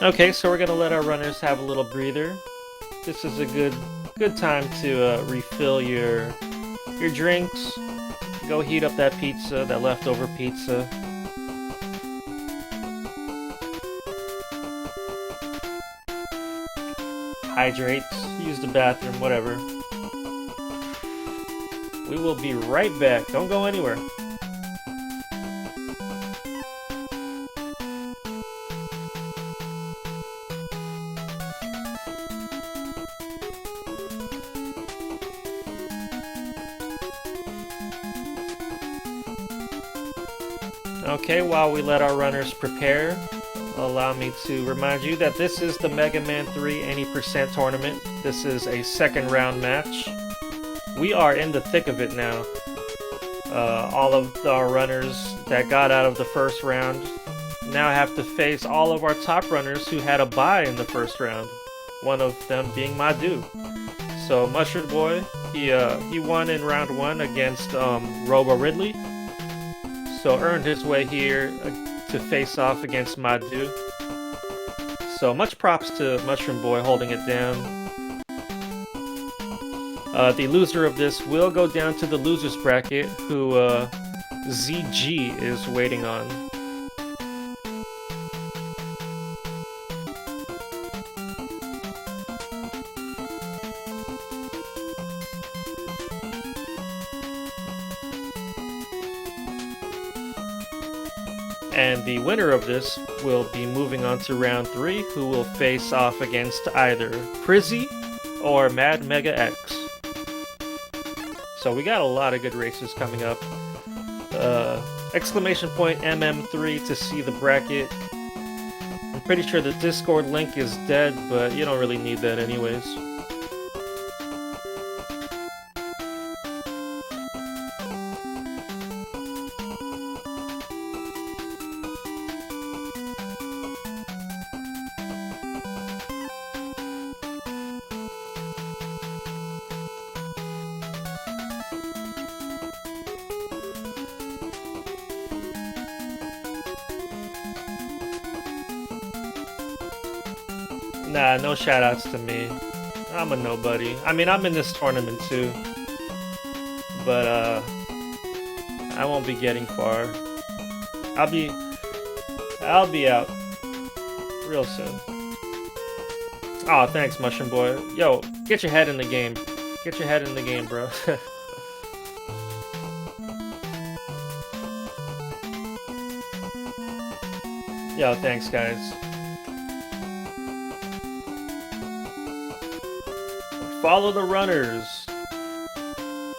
Okay, so we're gonna let our runners have a little breather. This is a good time to refill your drinks. Go heat up that pizza, that leftover pizza. Hydrate, use the bathroom, whatever. We will be right back. Don't go anywhere. Okay, while we let our runners prepare, allow me to remind you that this is the Mega Man 3 Any Tournament. This is a second round match. We are in the thick of it now. All of our runners that got out of the first round now have to face all of our top runners who had a bye in the first round. One of them being Madu. So Mushroom Boy, he won in round 1 against Robo Ridley. So earned his way here to face off against Madu. So much props to Mushroom Boy holding it down. The loser of this will go down to the losers bracket, who ZG is waiting on. And the winner of this will be moving on to round 3, who will face off against either Prizzy or Mad Mega X. So we got a lot of good races coming up. Exclamation point MM3 to see the bracket. I'm pretty sure the Discord link is dead, but you don't really need that anyways. Nah, no shoutouts to me. I'm a nobody. I mean, I'm in this tournament too, but I won't be getting far. I'll be out real soon. Oh, thanks, Mushroom Boy. Yo, get your head in the game. Get your head in the game, bro. Yo, thanks, guys. Follow the runners.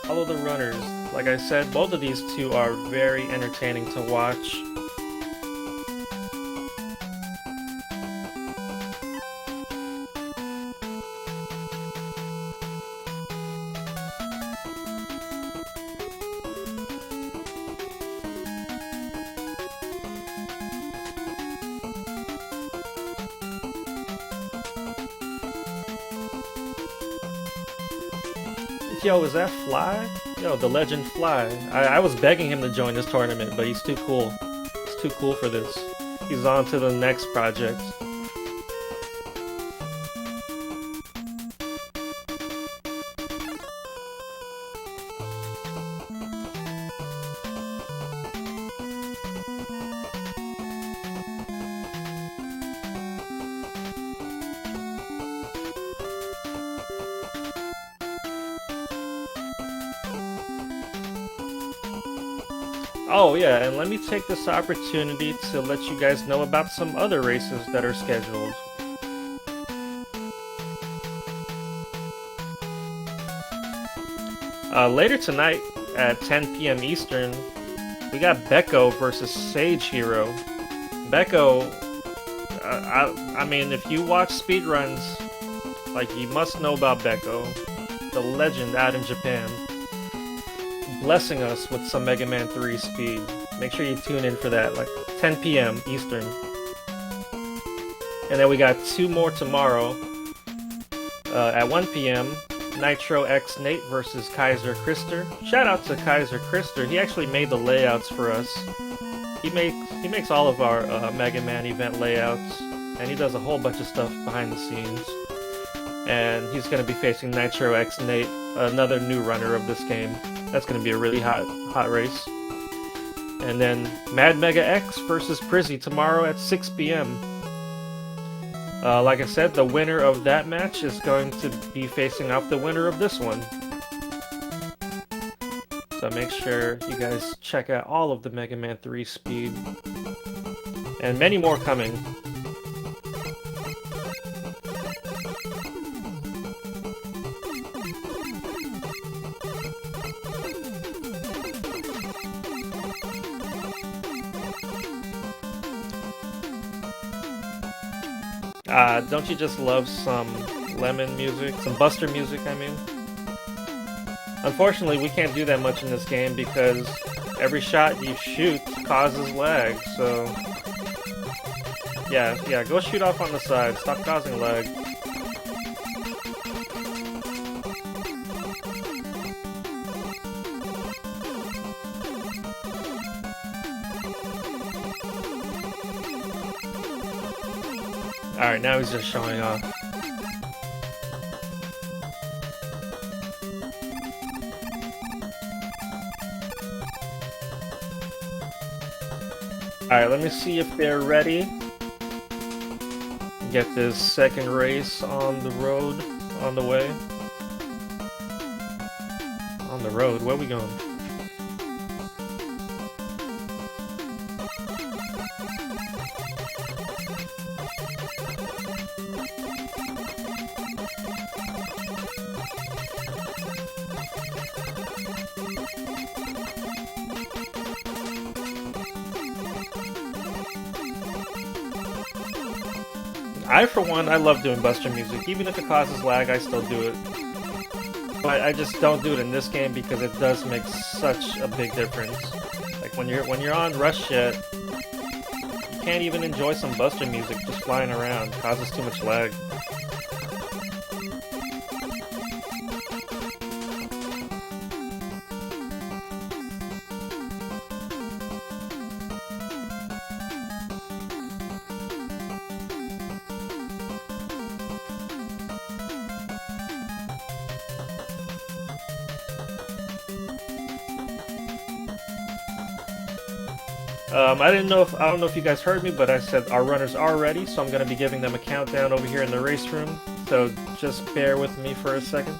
Follow the runners. Like I said, both of these two are very entertaining to watch. Yo, is that Fly? Yo, the legend Fly. I was begging him to join this tournament, but he's too cool. He's too cool for this. He's on to the next project. Oh yeah, and let me take this opportunity to let you guys know about some other races that are scheduled. Later tonight at 10 p.m. Eastern, we got Becco versus Sage Hero. Becco, I mean, if you watch speedruns, like, you must know about Becco, the legend out in Japan, blessing us with some Mega Man 3 speed. Make sure you tune in for that, like 10 p.m. Eastern. And then we got two more tomorrow at 1 p.m. Nitro X Nate versus Kaiser Krister. Shout out to Kaiser Krister. He actually made the layouts for us. He makes all of our Mega Man event layouts, and he does a whole bunch of stuff behind the scenes. And he's going to be facing Nitro X Nate, another new runner of this game. That's going to be a really hot race. And then Mad Mega X versus Prizzy tomorrow at 6 p.m. Like I said, the winner of that match is going to be facing off the winner of this one. So make sure you guys check out all of the Mega Man 3 speed. And many more coming. Don't you just love some Lemon music? Some Buster music, I mean? Unfortunately, we can't do that much in this game because every shot you shoot causes lag, so... Yeah, go shoot off on the side. Stop causing lag. Alright, now he's just showing off. Alright, let me see if they're ready. Get this second race on the road, on the way. On the road, where are we going? For one, I love doing Buster music. Even if it causes lag, I still do it. But I just don't do it in this game because it does make such a big difference. Like when you're on Rush Jet, you can't even enjoy some Buster music just flying around. It causes too much lag. I don't know if you guys heard me, but I said our runners are ready, so I'm gonna be giving them a countdown over here in the race room. So just bear with me for a second.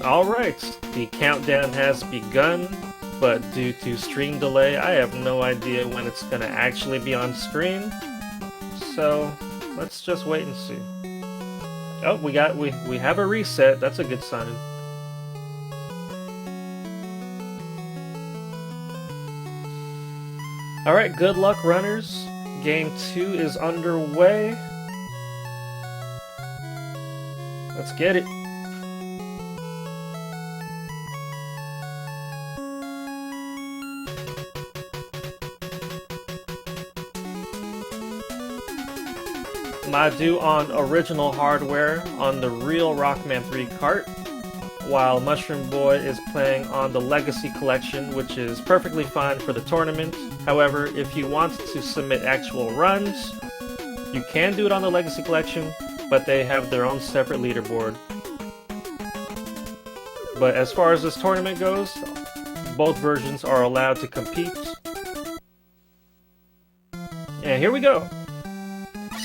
Alright, the countdown has begun, but due to stream delay, I have no idea when it's gonna actually be on screen. So, let's just wait and see. Oh, we have a reset. That's a good sign. Alright, good luck, runners. Game 2 is underway. Let's get it. Madu on original hardware on the real Rockman 3 cart, while Mushroom Boy is playing on the Legacy Collection, which is perfectly fine for the tournament. However, if you want to submit actual runs, you can do it on the Legacy Collection, but they have their own separate leaderboard. But as far as this tournament goes, both versions are allowed to compete. And here we go!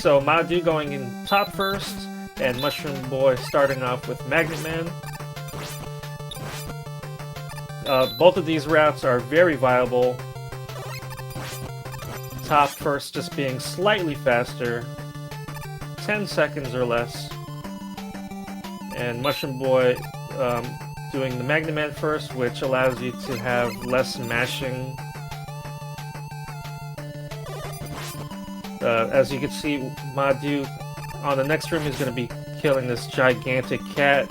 So Madu going in top first, and Mushroom Boy starting off with Magnet Man. Both of these routes are very viable. Top first just being slightly faster, 10 seconds or less. And Mushroom Boy doing the Magnet Man first, which allows you to have less mashing. As you can see, Madu on the next room is going to be killing this gigantic cat,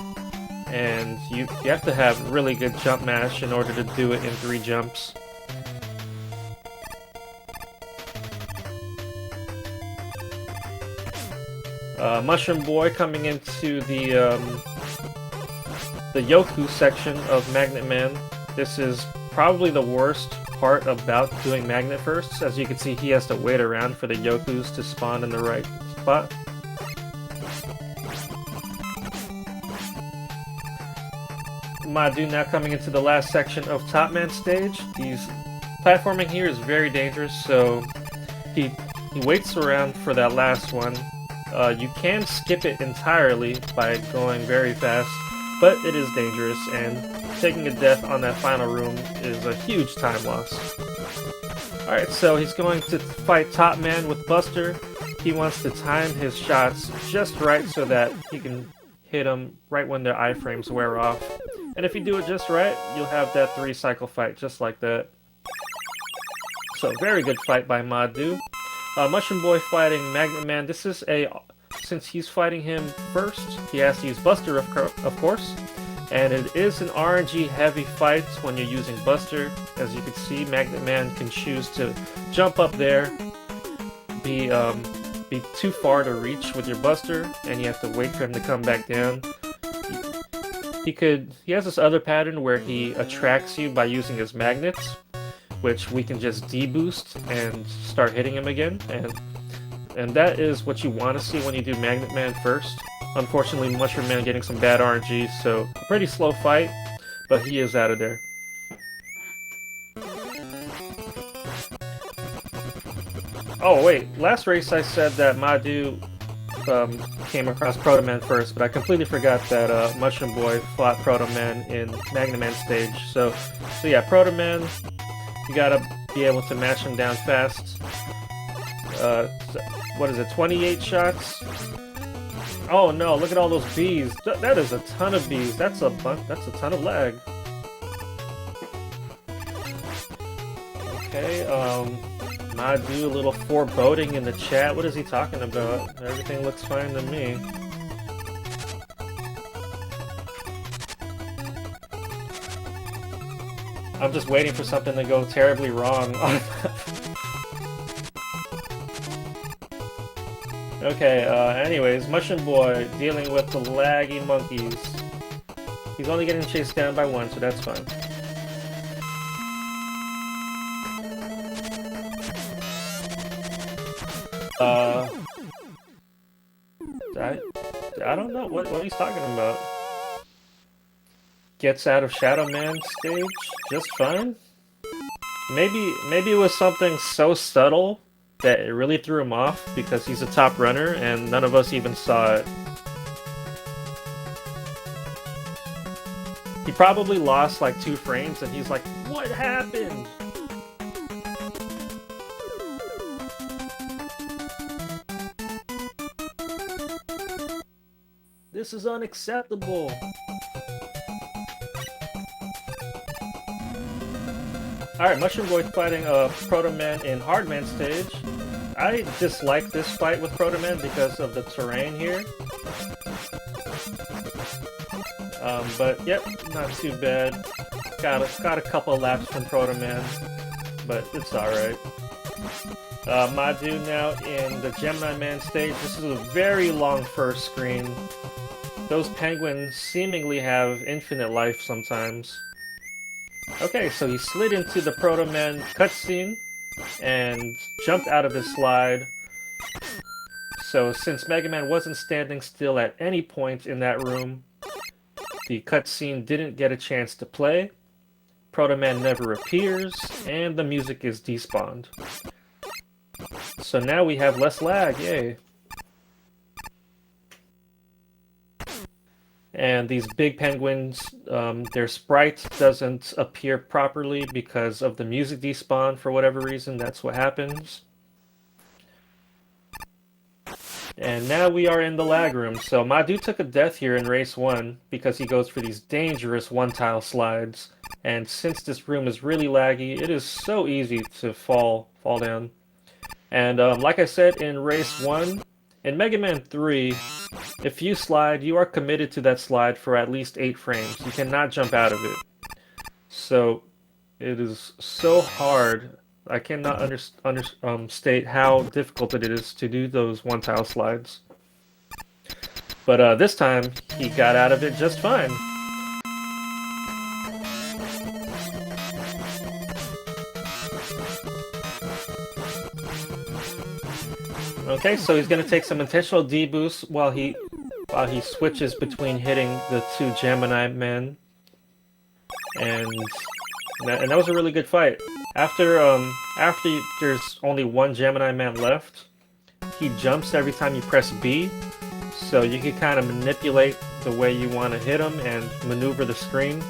and you have to have really good jump mash in order to do it in 3 jumps. Mushroom Boy coming into the Yoku section of Magnet Man. This is probably the worst part about doing Magnet firsts. As you can see, he has to wait around for the Yokus to spawn in the right spot. Madu now coming into the last section of Top Man stage. Platforming here is very dangerous, so he waits around for that last one. You can skip it entirely by going very fast, but it is dangerous, and taking a death on that final room is a huge time loss. Alright, so he's going to fight Top Man with Buster. He wants to time his shots just right so that he can hit them right when their iframes wear off. And if you do it just right, you'll have that 3-cycle fight just like that. So, very good fight by Madu. Mushroom Boy fighting Magnet Man. This is since he's fighting him first, he has to use Buster, of course. And it is an RNG heavy fight when you're using Buster. As you can see, Magnet Man can choose to jump up there, be too far to reach with your Buster, and you have to wait for him to come back down. He has this other pattern where he attracts you by using his magnets, which we can just deboost and start hitting him again, and that is what you want to see when you do Magnet Man first. Unfortunately, Mushroom Man getting some bad RNG, so a pretty slow fight, but he is out of there. Oh wait, last race I said that Madu came across Proto Man first, but I completely forgot that Mushroom Boy fought Proto Man in Magnet Man stage. So yeah, Proto Man, you gotta be able to mash him down fast. What is it, 28 shots? Oh no, look at all those bees. That is a ton of bees. That's a ton of lag. Okay, Madu, a little foreboding in the chat. What is he talking about? Everything looks fine to me. I'm just waiting for something to go terribly wrong. Okay, anyways, Mushroom Boy dealing with the laggy monkeys. He's only getting chased down by one, so that's fine. I don't know what he's talking about. Gets out of Shadow Man stage just fine? Maybe it was something so subtle that it really threw him off because he's a top runner and none of us even saw it. He probably lost like 2 frames and he's like, what happened? This is unacceptable. Alright, Mushroom Boy fighting Proto Man in Hard Man stage. I dislike this fight with Proto Man because of the terrain here. But yep, not too bad. Got a couple laps from Proto Man, but it's alright. Madu now in the Gemini Man stage. This is a very long first screen. Those penguins seemingly have infinite life sometimes. Okay, so he slid into the Proto Man cutscene and jumped out of his slide. So since Mega Man wasn't standing still at any point in that room, the cutscene didn't get a chance to play, Proto Man never appears, and the music is despawned. So now we have less lag, yay. And these big penguins, their sprite doesn't appear properly because of the music despawn for whatever reason. That's what happens. And now we are in the lag room. So Madu took a death here in race 1 because he goes for these dangerous one-tile slides. And since this room is really laggy, it is so easy to fall down. And like I said in race 1, in Mega Man 3, if you slide, you are committed to that slide for at least 8 frames. You cannot jump out of it. So it is so hard. I cannot state how difficult it is to do those one-tile slides. But this time, he got out of it just fine. Okay, so he's gonna take some intentional D-boosts while he switches between hitting the 2 Gemini men, and that was a really good fight. After there's only 1 Gemini man left, he jumps every time you press B, so you can kind of manipulate the way you want to hit him and maneuver the screen.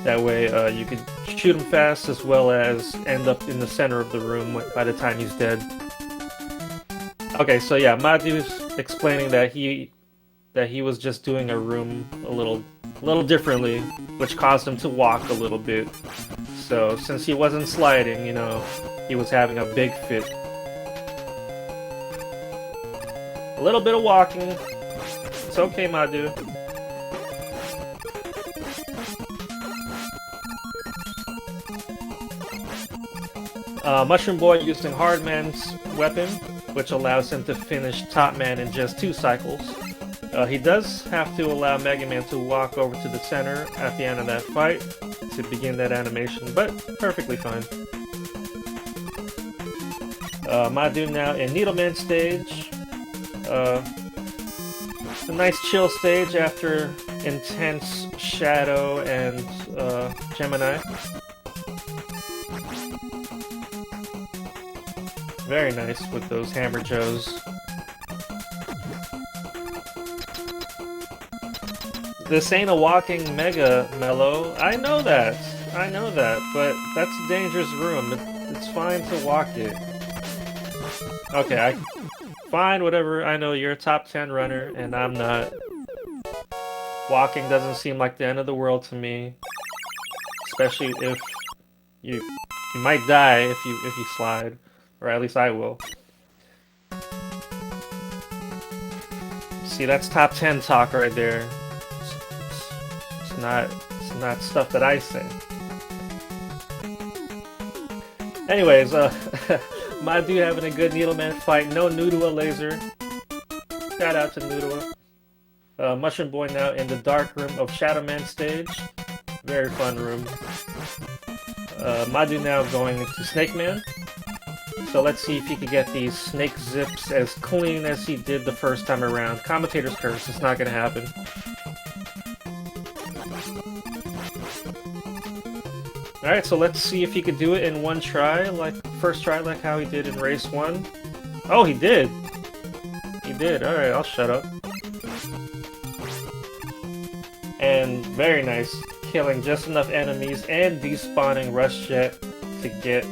That way you can shoot him fast as well as end up in the center of the room by the time he's dead. Okay, so yeah, Madu's explaining that he was just doing a room a little differently, which caused him to walk a little bit. So since he wasn't sliding, you know, he was having a big fit. A little bit of walking. It's okay, Madu. Mushroom Boy using Hard Man's weapon, which allows him to finish Top Man in just 2 cycles. He does have to allow Mega Man to walk over to the center at the end of that fight to begin that animation, but perfectly fine. Madu now in Needleman stage. A nice chill stage after intense Shadow and Gemini. Very nice with those Hammer Joes. This ain't a walking Mega, Mellow. I know that, but that's a dangerous room. It's fine to walk it. Okay, fine, whatever. I know you're a top 10 runner, and I'm not. Walking doesn't seem like the end of the world to me, especially if you might die if you slide, or at least I will. See, that's top 10 talk right there. It's not stuff that I say. Anyways, Madu having a good Needleman fight. No Nudua laser. Shout out to Nudua. Mushroom Boy now in the dark room of Shadow Man stage. Very fun room. Madu now going into Snake Man. So let's see if he can get these snake zips as clean as he did the first time around. Commentator's curse, it's not gonna happen. Alright, so let's see if he could do it in one try, like first try, like how he did in race 1. Oh, he did! He did, alright, I'll shut up. And very nice, killing just enough enemies and despawning Rush Jet to get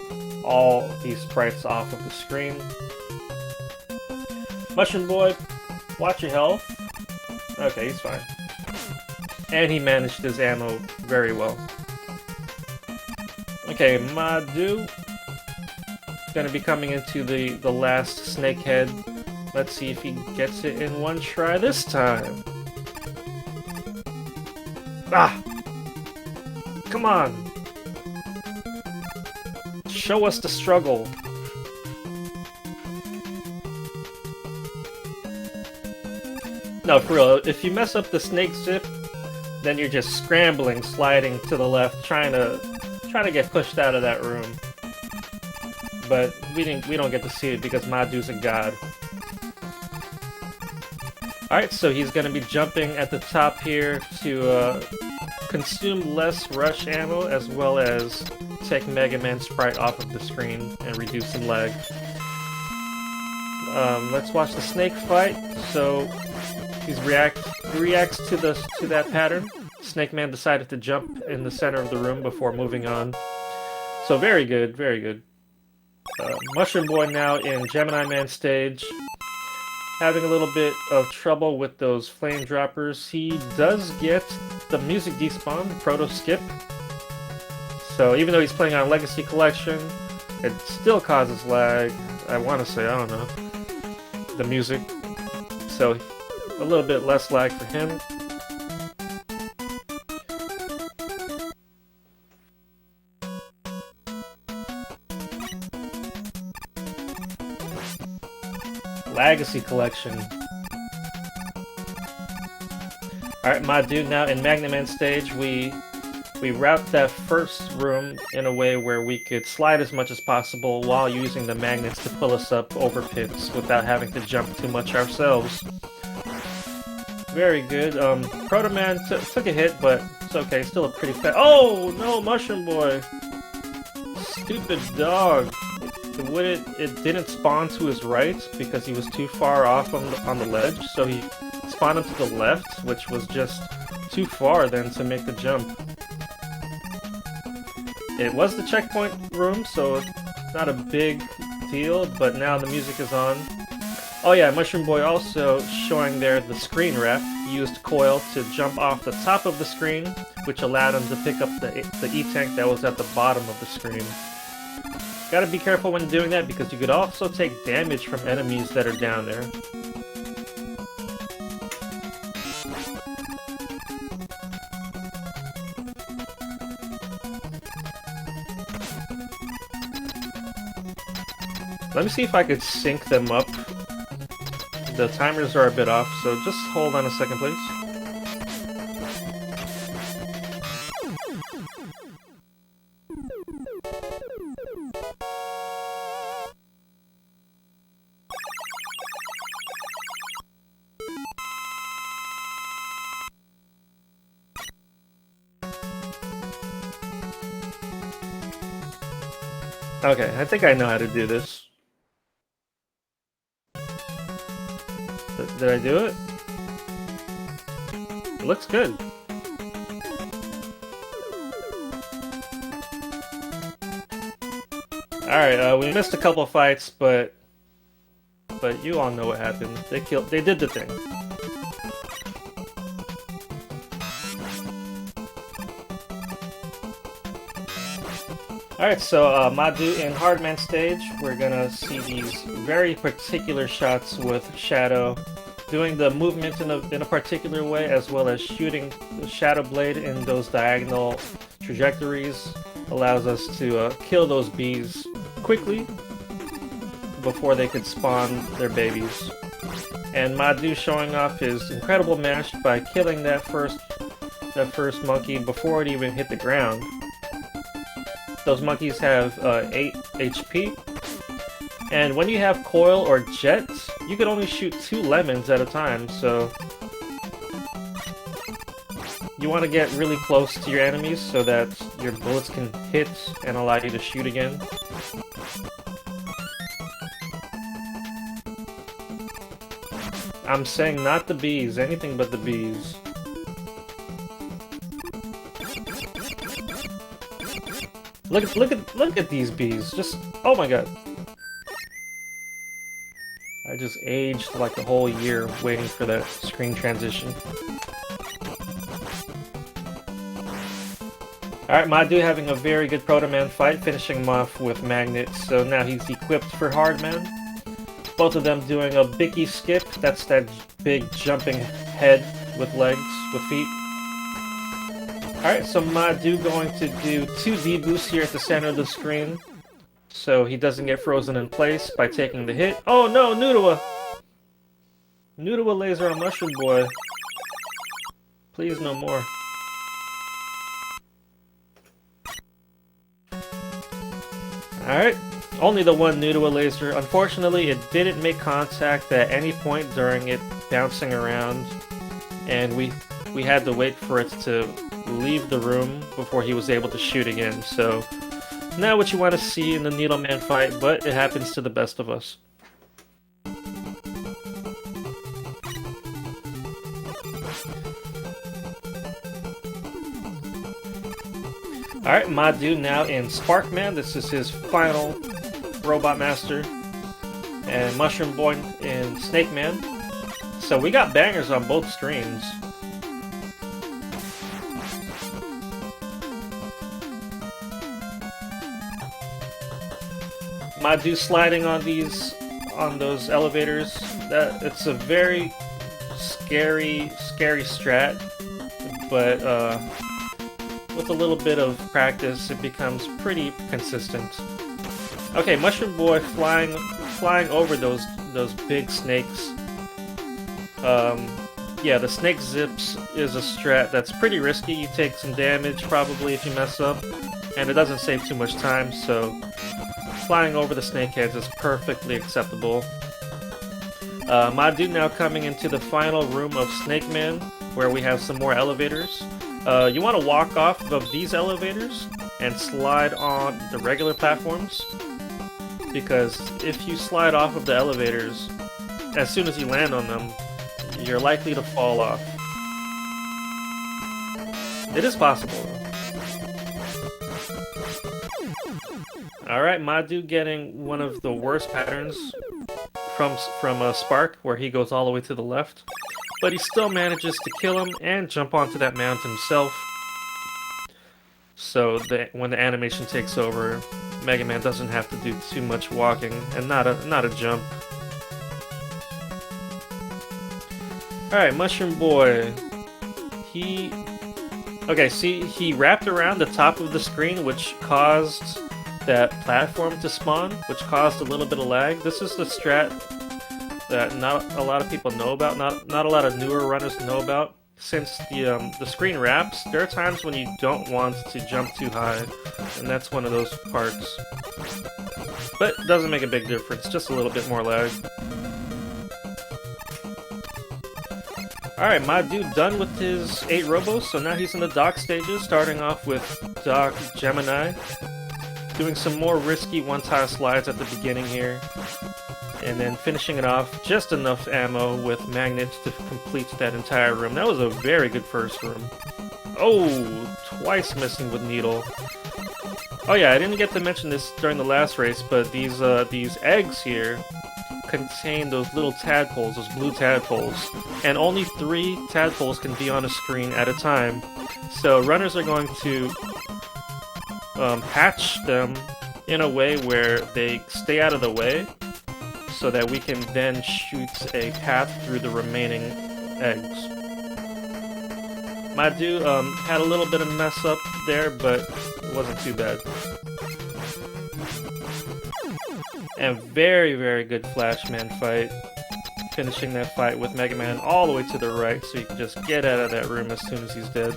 all these sprites off of the screen. Mushroom Boy, watch your health. Okay, he's fine. And he managed his ammo very well. Okay, Madu gonna be coming into the last snake head. Let's see if he gets it in one try this time. Ah! Come on! Show us the struggle. No, for real, if you mess up the snake zip, then you're just scrambling, sliding to the left, trying to get pushed out of that room. But we don't get to see it because Madu's a god. Alright, so he's gonna be jumping at the top here to consume less rush ammo as well as take Mega Man sprite off of the screen and reduce some lag. Let's watch the snake fight. So he reacts to that pattern. Snake Man decided to jump in the center of the room before moving on. So very good, very good. Mushroom Boy now in Gemini Man stage. Having a little bit of trouble with those flame droppers. He does get the music despawn, proto skip. So even though he's playing on Legacy Collection, it still causes lag. I want to say, I don't know, the music. So a little bit less lag for him. Legacy Collection. Alright, Madu, now in Magna Man stage, we route that first room in a way where we could slide as much as possible while using the magnets to pull us up over pits without having to jump too much ourselves. Very good. Proto Man took a hit, but it's okay. Still a pretty fast. Oh no, Mushroom Boy! Stupid dog. It didn't spawn to his right because he was too far off on the ledge, so he spawned him to the left, which was just too far then to make the jump. It was the checkpoint room, so it's not a big deal, but now the music is on. Oh yeah, Mushroom Boy also showing there the screen wrap. He used coil to jump off the top of the screen, which allowed him to pick up the E-tank that was at the bottom of the screen. Gotta be careful when doing that because you could also take damage from enemies that are down there. Let me see if I could sync them up. The timers are a bit off, so just hold on a second, please. Okay, I think I know how to do this. Did I do it? It looks good. Alright, we missed a couple fights, but you all know what happened. They did the thing. Alright, so Madu in Hardman stage, we're gonna see these very particular shots with Shadow, doing the movement in a particular way, as well as shooting the Shadow Blade in those diagonal trajectories, allows us to kill those bees quickly before they could spawn their babies. And Madu showing off his incredible mash by killing that first monkey before it even hit the ground. Those monkeys have 8 HP. And when you have coil or jets, you can only shoot 2 lemons at a time, so you want to get really close to your enemies so that your bullets can hit and allow you to shoot again. I'm saying not the bees, anything but the bees. Look at these bees. Just, oh my god. I just aged like a whole year waiting for that screen transition. Alright, Madu having a very good Proto Man fight, finishing him off with magnets, so now he's equipped for Hard Man. Both of them doing a biggie skip, that's that big jumping head with legs, with feet. Alright, so Madu going to do 2 deboosts here at the center of the screen, so he doesn't get frozen in place by taking the hit. Oh no, Noodle! Noodle laser on Mushroom Boy. Please no more. Alright, only the one Noodle laser. Unfortunately, it didn't make contact at any point during it bouncing around, and we had to wait for it to leave the room before he was able to shoot again, so not what you want to see in the Needle Man fight, but it happens to the best of us. Alright, Madu now in Sparkman. This is his final Robot Master. And Mushroom Boy in Snake Man. So we got bangers on both streams. Madu sliding on those elevators. It's a very scary strat, but with a little bit of practice, it becomes pretty consistent. Okay, Mushroom Boy flying over those big snakes. Yeah, the snake zips is a strat that's pretty risky. You take some damage probably if you mess up, and it doesn't save too much time, so flying over the snakeheads is perfectly acceptable. Madu now coming into the final room of Snake Man, where we have some more elevators. You want to walk off of these elevators and slide on the regular platforms, because if you slide off of the elevators, as soon as you land on them, you're likely to fall off. It is possible. Alright, Madu getting one of the worst patterns from Spark, where he goes all the way to the left. But he still manages to kill him and jump onto that mountain himself. So when the animation takes over, Mega Man doesn't have to do too much walking and not a jump. Alright, Mushroom Boy. He wrapped around the top of the screen, which caused that platform to spawn, which caused a little bit of lag. This is the strat that not a lot of people know about, not a lot of newer runners know about. Since the screen wraps, there are times when you don't want to jump too high, and that's one of those parts. But it doesn't make a big difference, just a little bit more lag. Alright, Madu done with his 8 robos, so now he's in the dock stages, starting off with Doc Gemini. Doing some more risky one-tile slides at the beginning here. And then finishing it off, just enough ammo with magnets to complete that entire room. That was a very good first room. Oh, twice missing with Needle. Oh yeah, I didn't get to mention this during the last race, but these eggs here contain those little tadpoles, those blue tadpoles. And only 3 tadpoles can be on a screen at a time. So runners are going to hatch them in a way where they stay out of the way, so that we can then shoot a path through the remaining eggs. Madu had a little bit of mess up there, but it wasn't too bad. And very, very good Flashman fight. finishing that fight with Mega Man all the way to the right, so you can just get out of that room as soon as he's dead.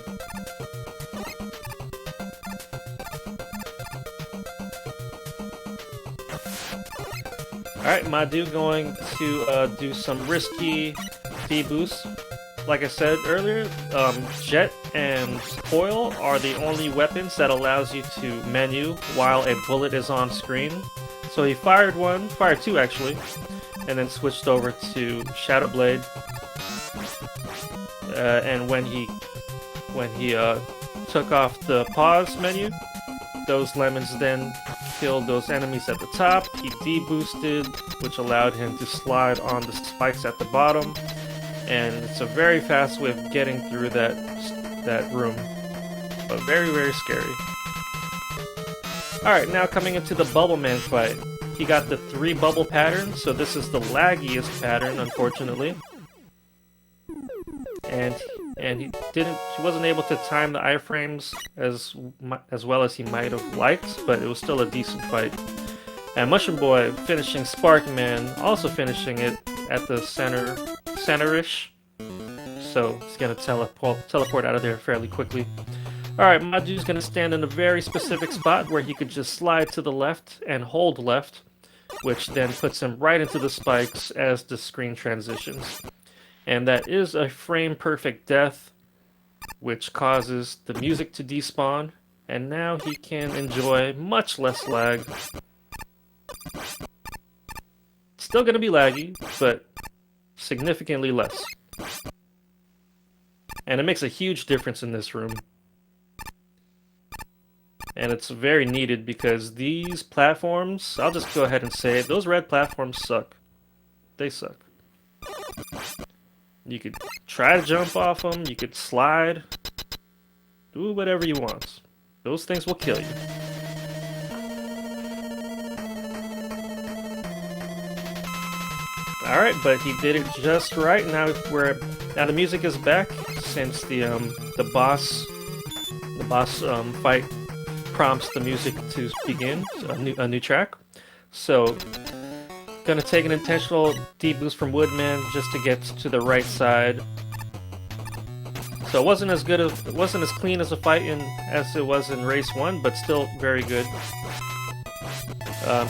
Alright, Madu going to do some risky D-boosts. Like I said earlier, Jet and Coil are the only weapons that allows you to menu while a bullet is on screen. So he fired two actually, and then switched over to Shadow Blade. And when he took off the pause menu, those lemons then killed those enemies at the top. He de-boosted, which allowed him to slide on the spikes at the bottom. And it's a very fast way of getting through that room, but very, very scary. Alright, now coming into the Bubble Man fight. He got the 3 bubble pattern, so this is the laggiest pattern, unfortunately. And he wasn't able to time the iframes as well as he might have liked, but it was still a decent fight. And Mushroom Boy finishing Spark Man, also finishing it at the center-ish. So he's gonna teleport out of there fairly quickly. Alright, Madu's gonna stand in a very specific spot where he could just slide to the left and hold left, which then puts him right into the spikes as the screen transitions. And that is a frame-perfect death, which causes the music to despawn, and now he can enjoy much less lag. Still gonna be laggy, but significantly less. And it makes a huge difference in this room. And it's very needed because these platforms, I'll just go ahead and say it, those red platforms suck. They suck. You could try to jump off them, you could slide, do whatever you want. Those things will kill you. Alright, but he did it just right. Now the music is back since the boss fight prompts the music to begin, a new track. So gonna take an intentional D-boost from Woodman just to get to the right side. So it wasn't as clean as a fight as it was in Race 1, but still very good.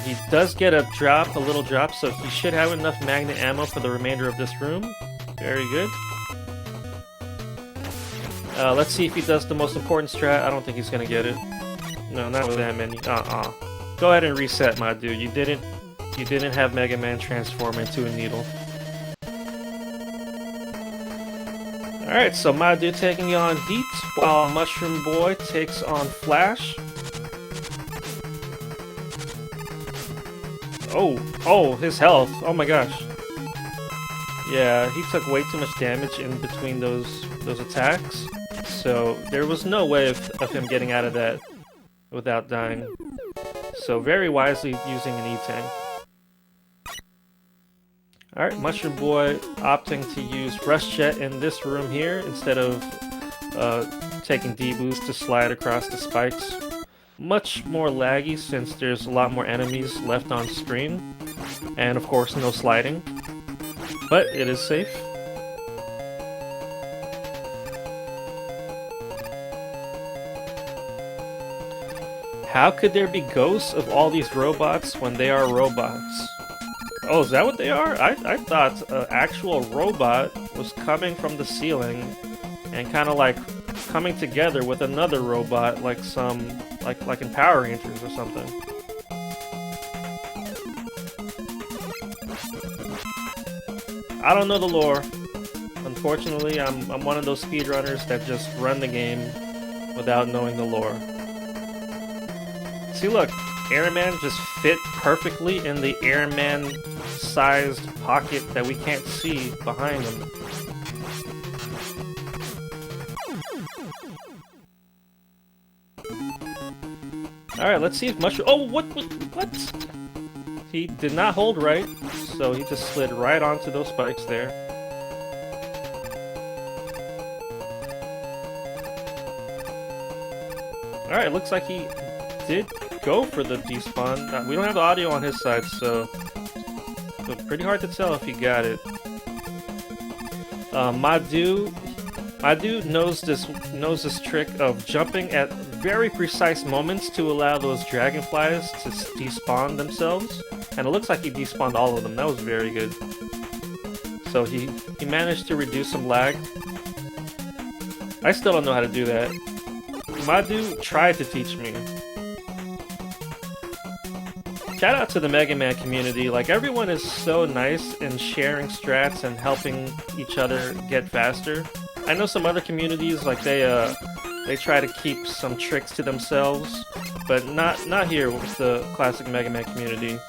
He does get a little drop, so he should have enough magnet ammo for the remainder of this room. Very good. Let's see if he does the most important strat. I don't think he's gonna get it. No, not with that many. Go ahead and reset, Madu. You didn't have Mega Man transform into a needle. Alright, so Madu taking on Heat, while Mushroom Boy takes on Flash. Oh, his health. Oh my gosh. Yeah, he took way too much damage in between those attacks. So there was no way of him getting out of that without dying. So very wisely using an E-Tank. Alright, Mushroom Boy opting to use Rush Jet in this room here instead of taking D-Boost to slide across the spikes. Much more laggy since there's a lot more enemies left on screen. And of course no sliding. But it is safe. How could there be ghosts of all these robots when they are robots? Oh, is that what they are? I thought an actual robot was coming from the ceiling and kind of like coming together with another robot, like like in Power Rangers or something. I don't know the lore. Unfortunately, I'm one of those speedrunners that just run the game without knowing the lore. See, look, Airman just fit perfectly in the Airman-sized pocket that we can't see behind him. Alright, let's see if Mushroom... Oh, what? He did not hold right, so he just slid right onto those spikes there. Alright, looks like he did go for the despawn. We don't have the audio on his side, so pretty hard to tell if he got it. Madu knows this trick of jumping at very precise moments to allow those dragonflies to despawn themselves, and it looks like he despawned all of them. That was very good. So he managed to reduce some lag. I still don't know how to do that. Madu tried to teach me. Shout out to the Mega Man community. Like, everyone is so nice in sharing strats and helping each other get faster. I know some other communities, like they try to keep some tricks to themselves, but not here with the classic Mega Man community.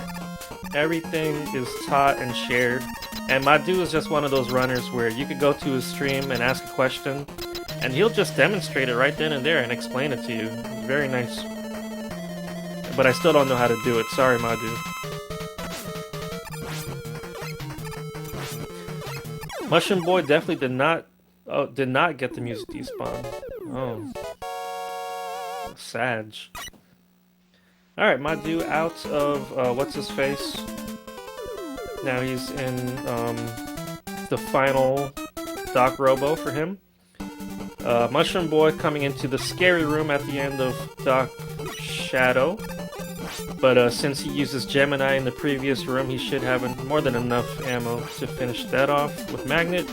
Everything is taught and shared, and Madu is just one of those runners where you could go to his stream and ask a question, and he'll just demonstrate it right then and there and explain it to you. It's very nice. But I still don't know how to do it. Sorry, Madu. Mushroom Boy definitely did not get the music despawn. Oh. Sag. Alright, Madu out of, what's his face? Now he's in, the final Doc Robo for him. Mushroom Boy coming into the scary room at the end of Doc Shadow. But since he uses Gemini in the previous room, he should have more than enough ammo to finish that off with Magnet.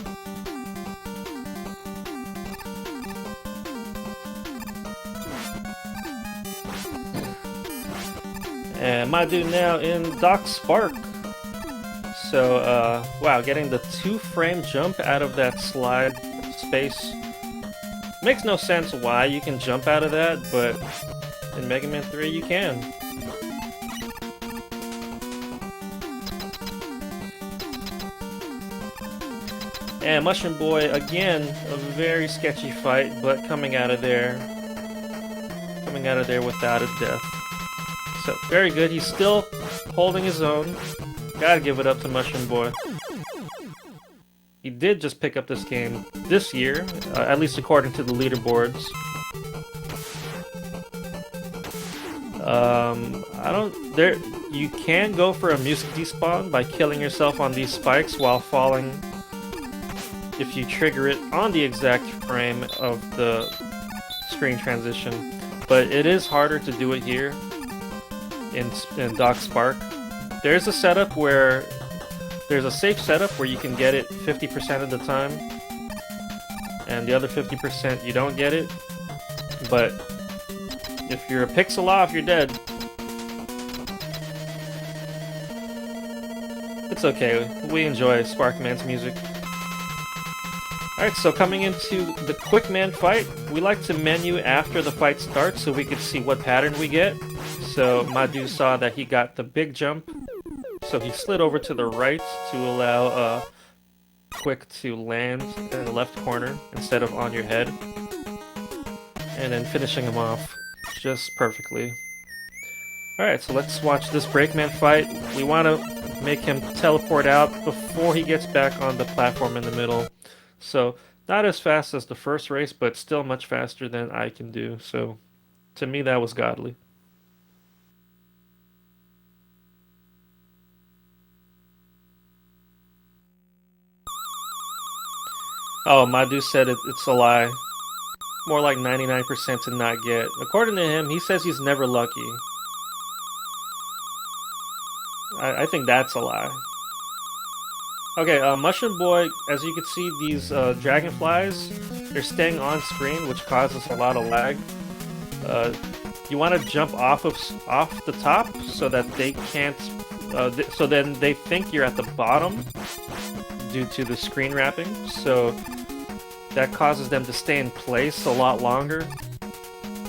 And Madu now in Doc Spark. So, wow, getting the 2-frame jump out of that slide space. Makes no sense why you can jump out of that, but in Mega Man 3 you can. And Mushroom Boy, again, a very sketchy fight, but coming out of there without a death. So, very good. He's still holding his own. Gotta give it up to Mushroom Boy. He did just pick up this game this year, at least according to the leaderboards. You can go for a music despawn by killing yourself on these spikes while falling if you trigger it on the exact frame of the screen transition. But it is harder to do it here in Doc Spark. There's a setup where there's a safe setup where you can get it 50% of the time, and the other 50% you don't get it. But if you're a pixel off, you're dead. It's okay. We enjoy Sparkman's music. Alright, so coming into the Quick Man fight, we like to menu after the fight starts so we can see what pattern we get. So Madu saw that he got the big jump, so he slid over to the right to allow Quick to land in the left corner instead of on your head. And then finishing him off just perfectly. Alright, so let's watch this Breakman fight. We want to make him teleport out before he gets back on the platform in the middle. So, not as fast as the first race, but still much faster than I can do. So, to me, that was godly. Oh, Madu said it's a lie. More like 99% to not get. According to him, he says he's never lucky. I think that's a lie. Okay, Mushroom Boy, as you can see, these dragonflies, they're staying on screen, which causes a lot of lag. You want to jump off the top so that they can't. So then they think you're at the bottom due to the screen wrapping. So that causes them to stay in place a lot longer,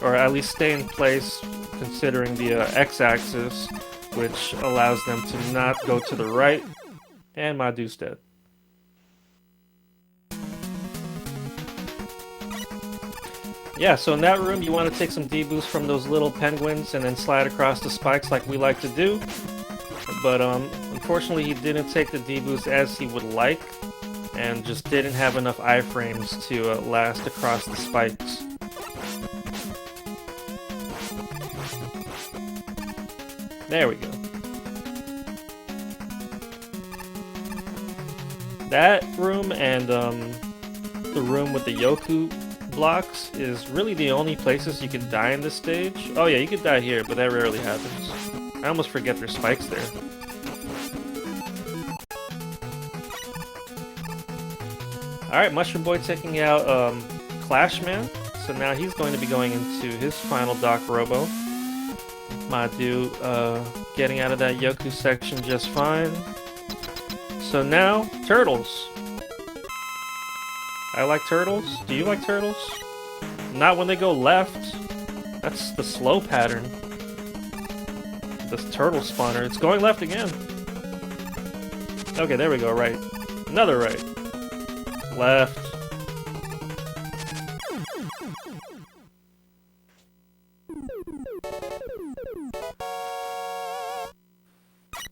or at least stay in place considering the x-axis, which allows them to not go to the right. And Madu's dead. Yeah, so in that room you want to take some D-boost from those little penguins and then slide across the spikes like we like to do. But unfortunately he didn't take the D-boost as he would like, and just didn't have enough iframes to last across the spikes. There we go. That room and the room with the Yoku blocks is really the only places you can die in this stage. Oh yeah, you could die here, but that rarely happens. I almost forget there's spikes there. Alright, Mushroom Boy taking out Clash Man. So now he's going to be going into his final Dock Robo. Madu getting out of that Yoku section just fine. So now, turtles. I like turtles. Do you like turtles? Not when they go left. That's the slow pattern. This turtle spawner. It's going left again. Okay, there we go. Right. Another right. Left.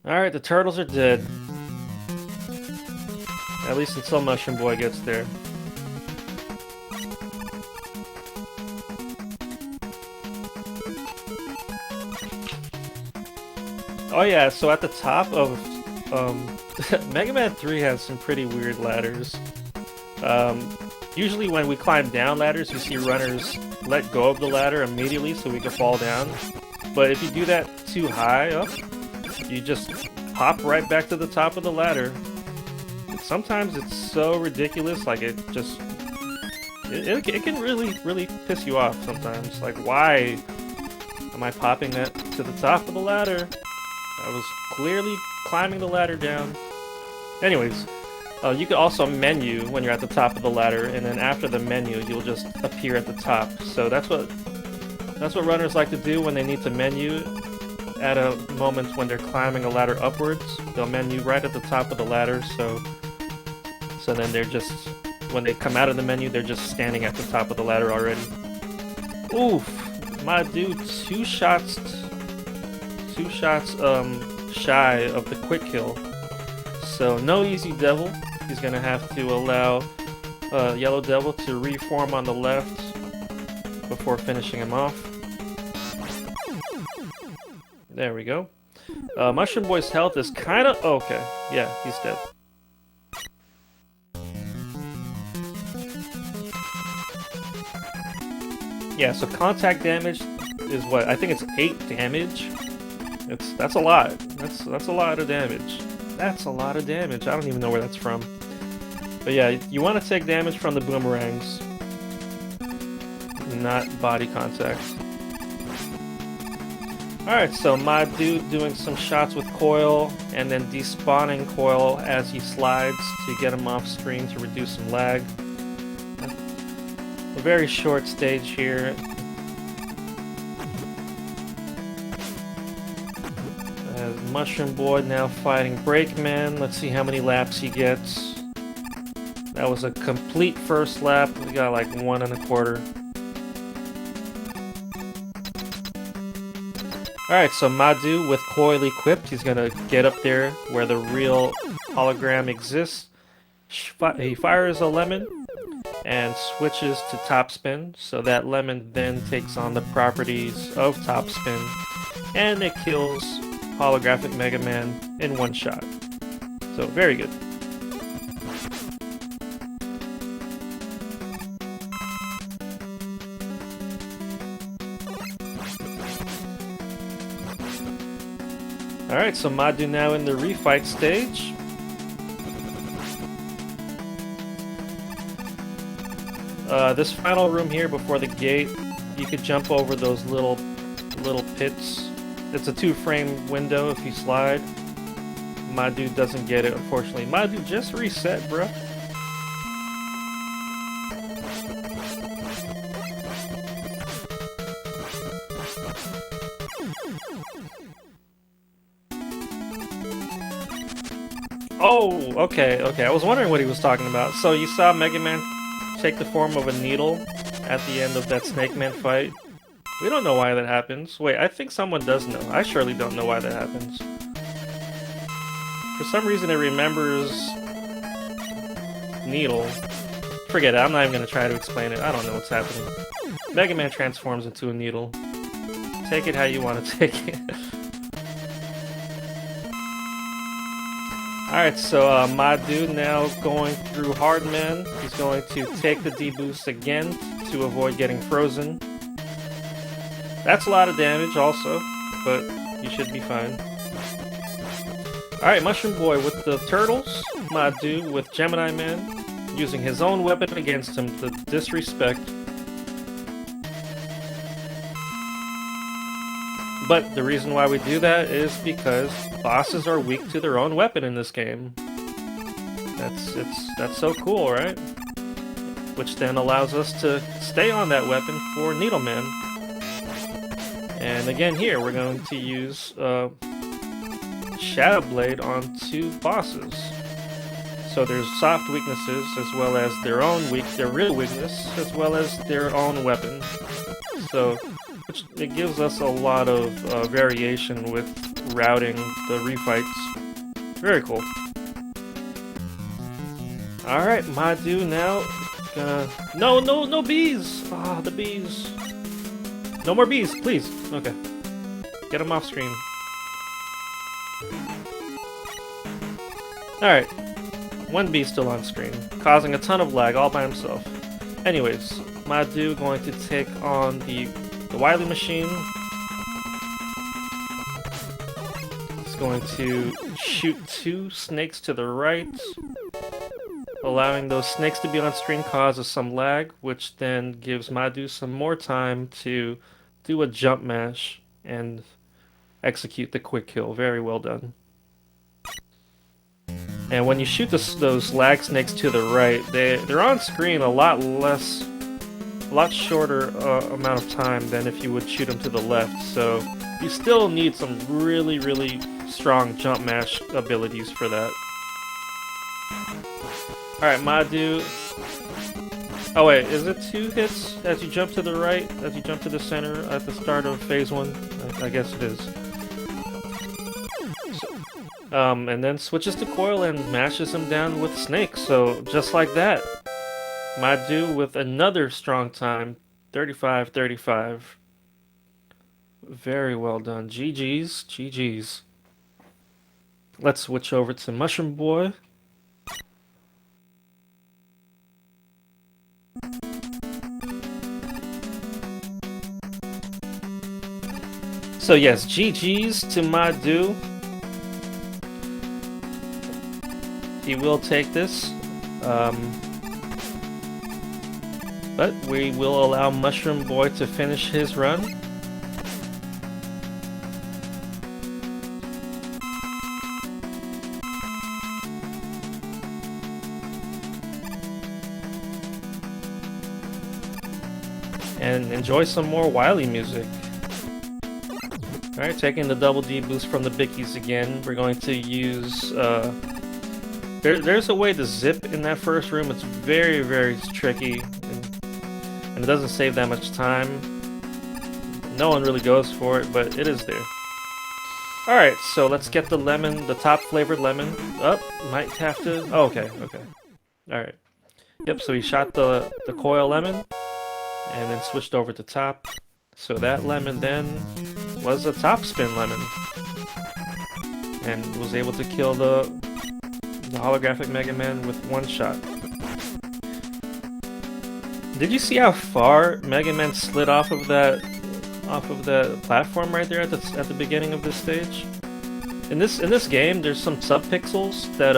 Alright, the turtles are dead. At least until Mushroom Boy gets there. Oh yeah, so at the top of Mega Man 3 has some pretty weird ladders. Usually when we climb down ladders, you see runners let go of the ladder immediately so we can fall down. But if you do that too high up, you just pop right back to the top of the ladder. Sometimes it's so ridiculous, like it can really piss you off sometimes. Like, why am I popping that to the top of the ladder? I was clearly climbing the ladder down. Anyways, you could also menu when you're at the top of the ladder, and then after the menu, you'll just appear at the top. So that's what runners like to do when they need to menu at a moment when they're climbing a ladder upwards. They'll menu right at the top of the ladder, so then they're just, when they come out of the menu, they're just standing at the top of the ladder already. Oof, my dude, two shots shy of the quick kill. So no Easy Devil. He's gonna have to allow Yellow Devil to reform on the left before finishing him off. There we go. Mushroom Boy's health is kind of okay. Yeah, he's dead. Yeah, so contact damage is what? I think it's 8 damage. That's a lot. That's a lot of damage. That's a lot of damage. I don't even know where that's from. But yeah, you want to take damage from the boomerangs, not body contact. Alright, so Madu doing some shots with Coil, and then despawning Coil as he slides to get him off screen to reduce some lag. A very short stage here. Mushroom Boy now fighting Breakman. Let's see how many laps he gets. That was a complete first lap. We got like 1 1/4. Alright, so Madu with Coil equipped. He's gonna get up there where the real hologram exists. He fires a lemon and switches to top spin. So that lemon then takes on the properties of top spin, and it kills holographic Mega Man in one shot. So very good. Alright, so Madu now in the refight stage. This final room here before the gate, you could jump over those little pits. It's a 2-frame window if you slide. Madu doesn't get it, unfortunately. Madu just reset, bruh. Oh, okay. I was wondering what he was talking about. So you saw Mega Man take the form of a needle at the end of that Snake Man fight. We don't know why that happens. Wait, I think someone does know. I surely don't know why that happens. For some reason it remembers Needle. Forget it, I'm not even going to try to explain it. I don't know what's happening. Mega Man transforms into a needle. Take it how you want to take it. Alright, so Madu now going through Hardman. He's going to take the D-boost again to avoid getting frozen. That's a lot of damage also, but you should be fine. Alright, Mushroom Boy with the turtles. Madu with Gemini Man, using his own weapon against him, the disrespect. But the reason why we do that is because bosses are weak to their own weapon in this game. That's so cool, right? Which then allows us to stay on that weapon for Needleman. And again here, we're going to use Shadow Blade on 2 bosses. So there's soft weaknesses as well as their real weakness, as well as their own weapon. So it gives us a lot of variation with routing the refights. Very cool. Alright, Madu now gonna... No bees! Ah, the bees. No more bees, please. Okay. Get them off screen. Alright. 1 bee still on screen, causing a ton of lag all by himself. Anyways, Madu going to take on the Wily Machine. He's going to shoot 2 snakes to the right. Allowing those snakes to be on screen causes some lag, which then gives Madu some more time to do a jump mash and execute the quick kill. Very well done. And when you shoot those lag snakes to the right, they're on screen a lot shorter amount of time than if you would shoot them to the left. So you still need some really strong jump mash abilities for that. Alright, Madu. Oh wait, is it 2 hits as you jump to the right, as you jump to the center at the start of phase 1? I guess it is. And then switches to Coil and mashes him down with Snake. So just like that, Madu with another strong time, 35-35. Very well done. GG's, GG's. Let's switch over to Mushroom Boy. So yes, GG's to Madu. He will take this, but we will allow Mushroom Boy to finish his run. And enjoy some more Wily music. Alright, taking the double D boost from the Bickies again. We're going to use there's a way to zip in that first room. It's very tricky, and it doesn't save that much time. No one really goes for it, but it is there. Alright, so let's get the lemon, the top flavored lemon. Might have to... Oh, okay. Alright. Yep, so he shot the coil lemon, and then switched over to top. So that lemon then was a top spin lemon, and was able to kill the holographic Mega Man with 1 shot. Did you see how far Mega Man slid off of the platform right there at the beginning of this stage? In this game, there's some subpixels that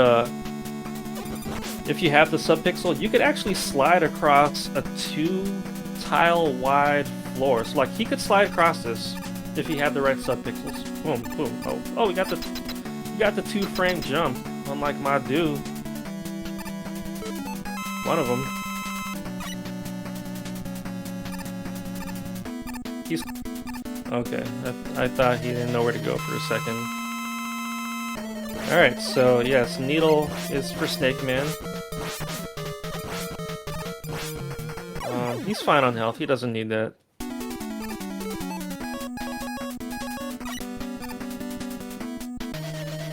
if you have the subpixel, you could actually slide across a 2-tile wide floor. So like he could slide across this if he had the right subpixels. Boom, boom. Oh, we got the 2-frame jump. Unlike Madu. One of them. He's... Okay, I thought he didn't know where to go for a second. Alright, so yes, Needle is for Snake Man. He's fine on health, he doesn't need that.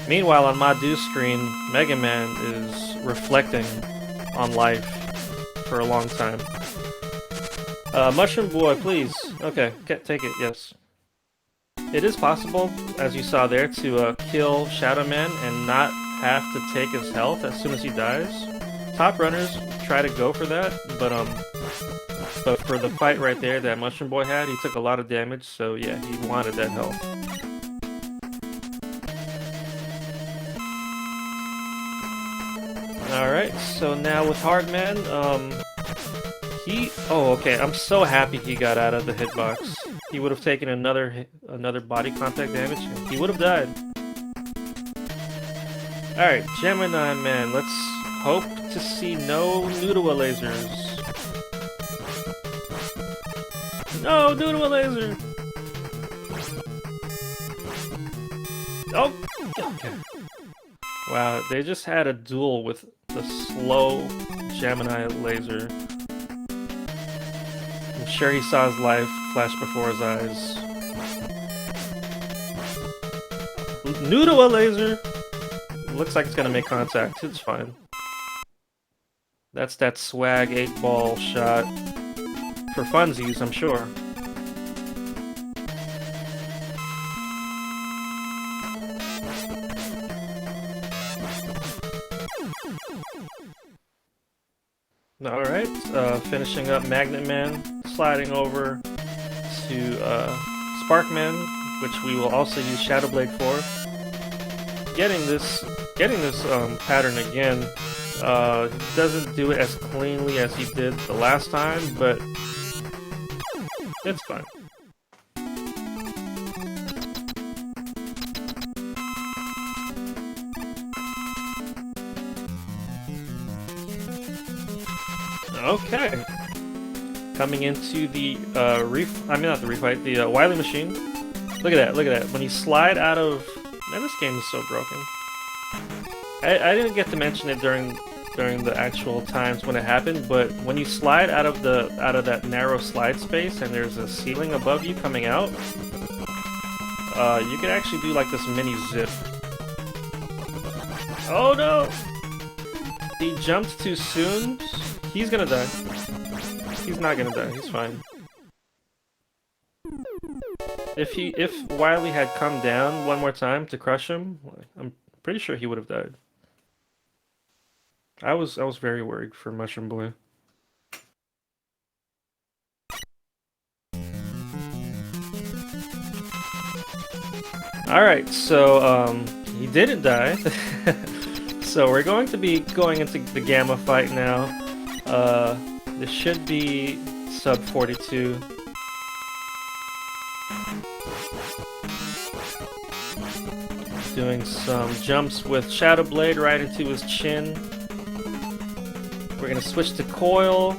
Meanwhile, on Madu's screen, Mega Man is reflecting on life for a long time. Mushroom Boy, please. Okay, take it, yes. It is possible, as you saw there, to kill Shadow Man and not have to take his health as soon as he dies. Top runners try to go for that, but for the fight right there that Mushroom Boy had, he took a lot of damage, so yeah, he wanted that health. Alright, so now with Hardman, oh, okay, I'm so happy he got out of the hitbox. He would have taken another body contact damage, and he would have died. Alright, Gemini Man, let's hope to see no Noodle lasers. No, Noodle laser! Oh! Okay. Wow, they just had a duel with the slow Gemini laser. I'm sure he saw his life flash before his eyes. Noodle laser! Looks like it's gonna make contact. It's fine. That's that swag 8-ball shot. For funsies, I'm sure. Alright, finishing up Magnet Man, sliding over to Sparkman, which we will also use Shadow Blade for. Getting this pattern again. He doesn't do it as cleanly as he did the last time, but it's fine. Okay. Coming into the not the refight, the Wily Machine. Look at that, look at that. When you slide out of... Man, this game is so broken. I didn't get to mention it during the actual times when it happened, but when you slide out of that narrow slide space and there's a ceiling above you coming out, you can actually do like this mini zip. Oh no! He jumped too soon. He's gonna die. He's not gonna die. He's fine. If Wily had come down one more time to crush him, I'm pretty sure he would have died. I was very worried for Mushroom Boy. Alright, so he didn't die. So we're going to be going into the Gamma fight now. This should be sub 42. Doing some jumps with Shadow Blade right into his chin. We're gonna switch to Coil,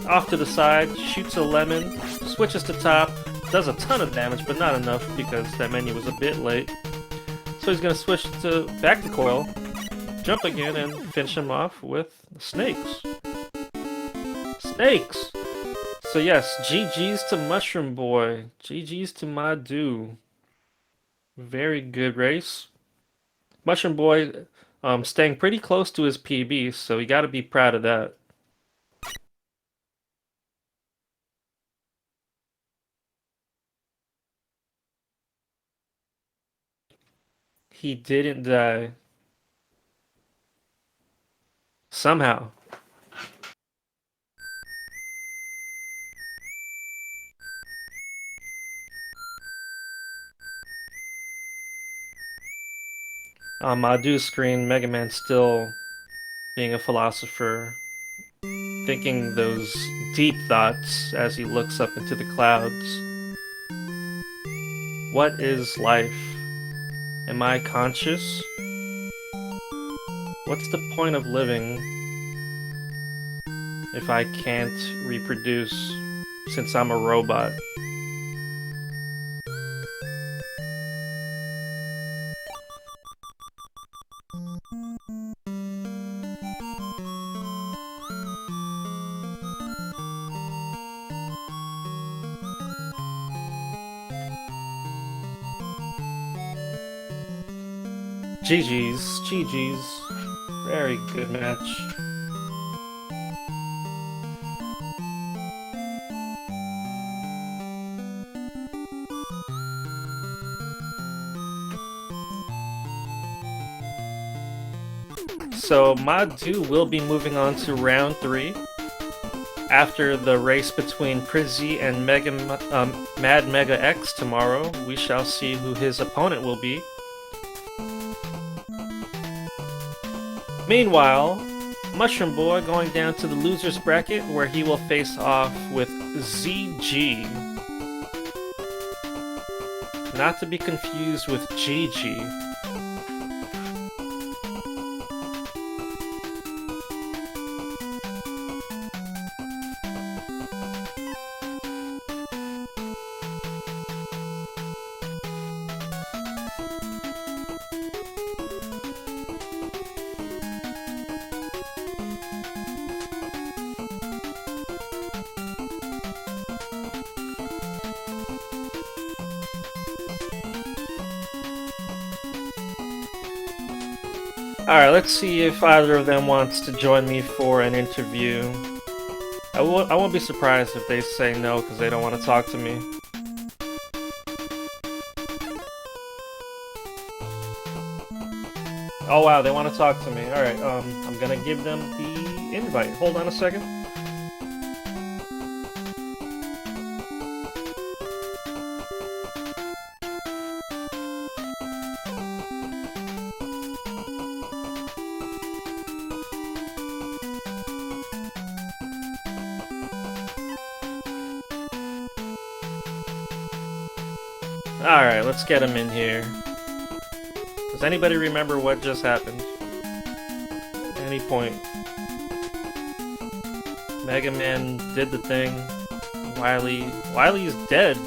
off to the side, shoots a lemon, switches to top, does a ton of damage, but not enough because that menu was a bit late. So he's gonna switch back to Coil, jump again, and finish him off with snakes. Snakes! So yes, GG's to Mushroom Boy, GG's to Madu. Very good race. Mushroom Boy staying pretty close to his PB, so you gotta be proud of that. He didn't die. Somehow. On Madu's screen, Mega Man still being a philosopher, thinking those deep thoughts as he looks up into the clouds. What is life? Am I conscious? What's the point of living if I can't reproduce since I'm a robot? GG's, GG's. Very good match. so Madu will be moving on to round 3. After the race between Prizzy and Mad Mega X tomorrow, we shall see who his opponent will be. Meanwhile, Mushroom Boy going down to the loser's bracket where he will face off with ZG. Not to be confused with GG. Alright, let's see if either of them wants to join me for an interview. I won't be surprised if they say no because they don't want to talk to me. Oh wow, they want to talk to me. Alright, I'm gonna give them the invite. Hold on a second. Alright, let's get him in here. Does anybody remember what just happened? At any point. Mega Man did the thing. Wily is dead.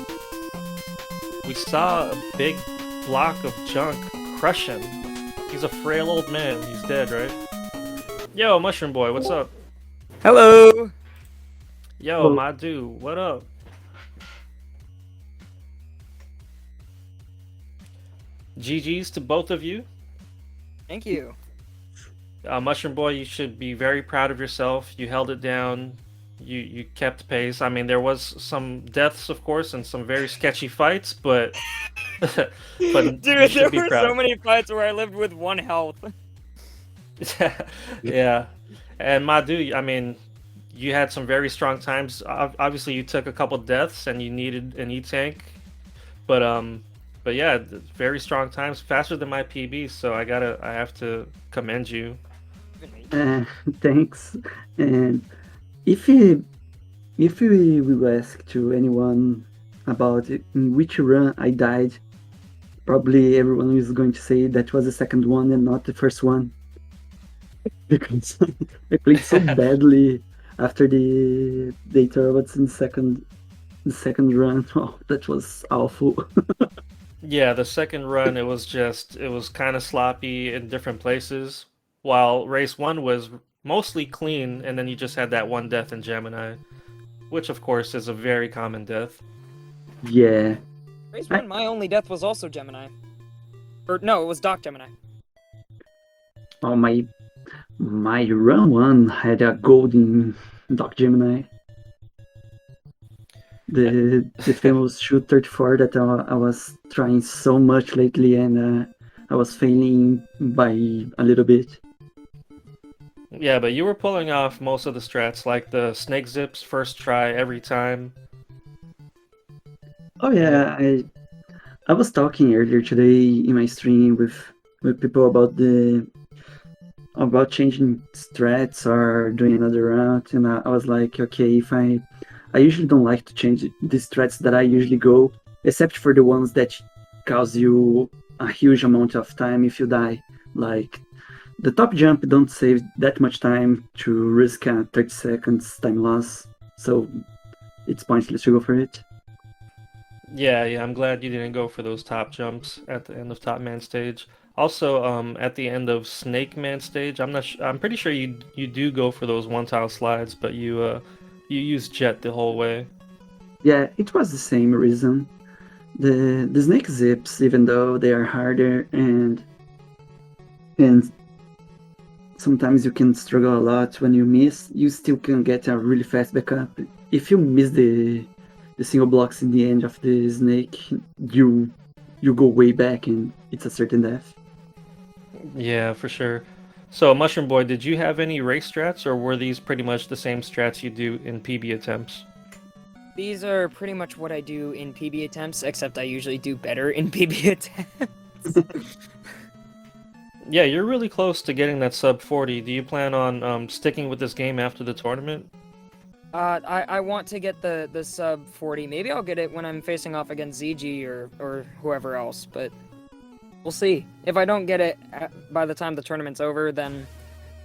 We saw a big block of junk crush him. He's a frail old man. He's dead, right? Yo, Mushroom Boy, what's up? Hello! Yo, Madu, what up? GG's to both of you. Thank you. Mushroom Boy, you should be very proud of yourself. You held it down. You kept pace. I mean, there was some deaths, of course, and some very sketchy fights, but Dude, there were so many fights where I lived with 1 health. Yeah. And Madu, I mean, you had some very strong times. Obviously, you took a couple deaths and you needed an E-tank, but yeah, very strong times, faster than my PB. So I have to commend you. Thanks. And if we will ask to anyone about in which run I died, probably everyone is going to say that was the second one and not the first one, because I played so badly after the data robots in the second run. Oh, that was awful. Yeah, the second run, it was kind of sloppy in different places, while race 1 was mostly clean, and then you just had that one death in Gemini, which of course is a very common death. Yeah. Race 1, my only death was also Gemini. Or no, it was Doc Gemini. Oh, my run 1 had a golden Doc Gemini. The famous shoot 34 that I was trying so much lately, and I was failing by a little bit. Yeah, but you were pulling off most of the strats, like the snake zips first try every time. Oh yeah, I was talking earlier today in my stream with people about changing strats or doing another route, and I was like, okay, if I usually don't like to change the strats that I usually go, except for the ones that cause you a huge amount of time if you die. Like, the top jump don't save that much time to risk a 30 seconds time loss, so it's pointless to go for it. Yeah, I'm glad you didn't go for those top jumps at the end of Top Man stage. Also, at the end of Snake Man stage, I'm pretty sure you do go for those one tile slides, but you use jet the whole way. Yeah, it was the same reason. The snake zips, even though they are harder and sometimes you can struggle a lot when you miss, you still can get a really fast backup. If you miss the single blocks in the end of the snake, you go way back and it's a certain death. Yeah, for sure. So, Mushroom Boy, did you have any race strats, or were these pretty much the same strats you do in PB attempts? These are pretty much what I do in PB attempts, except I usually do better in PB attempts. Yeah, you're really close to getting that sub 40. Do you plan on sticking with this game after the tournament? I want to get the sub 40. Maybe I'll get it when I'm facing off against ZG or whoever else, but we'll see. If I don't get it by the time the tournament's over, then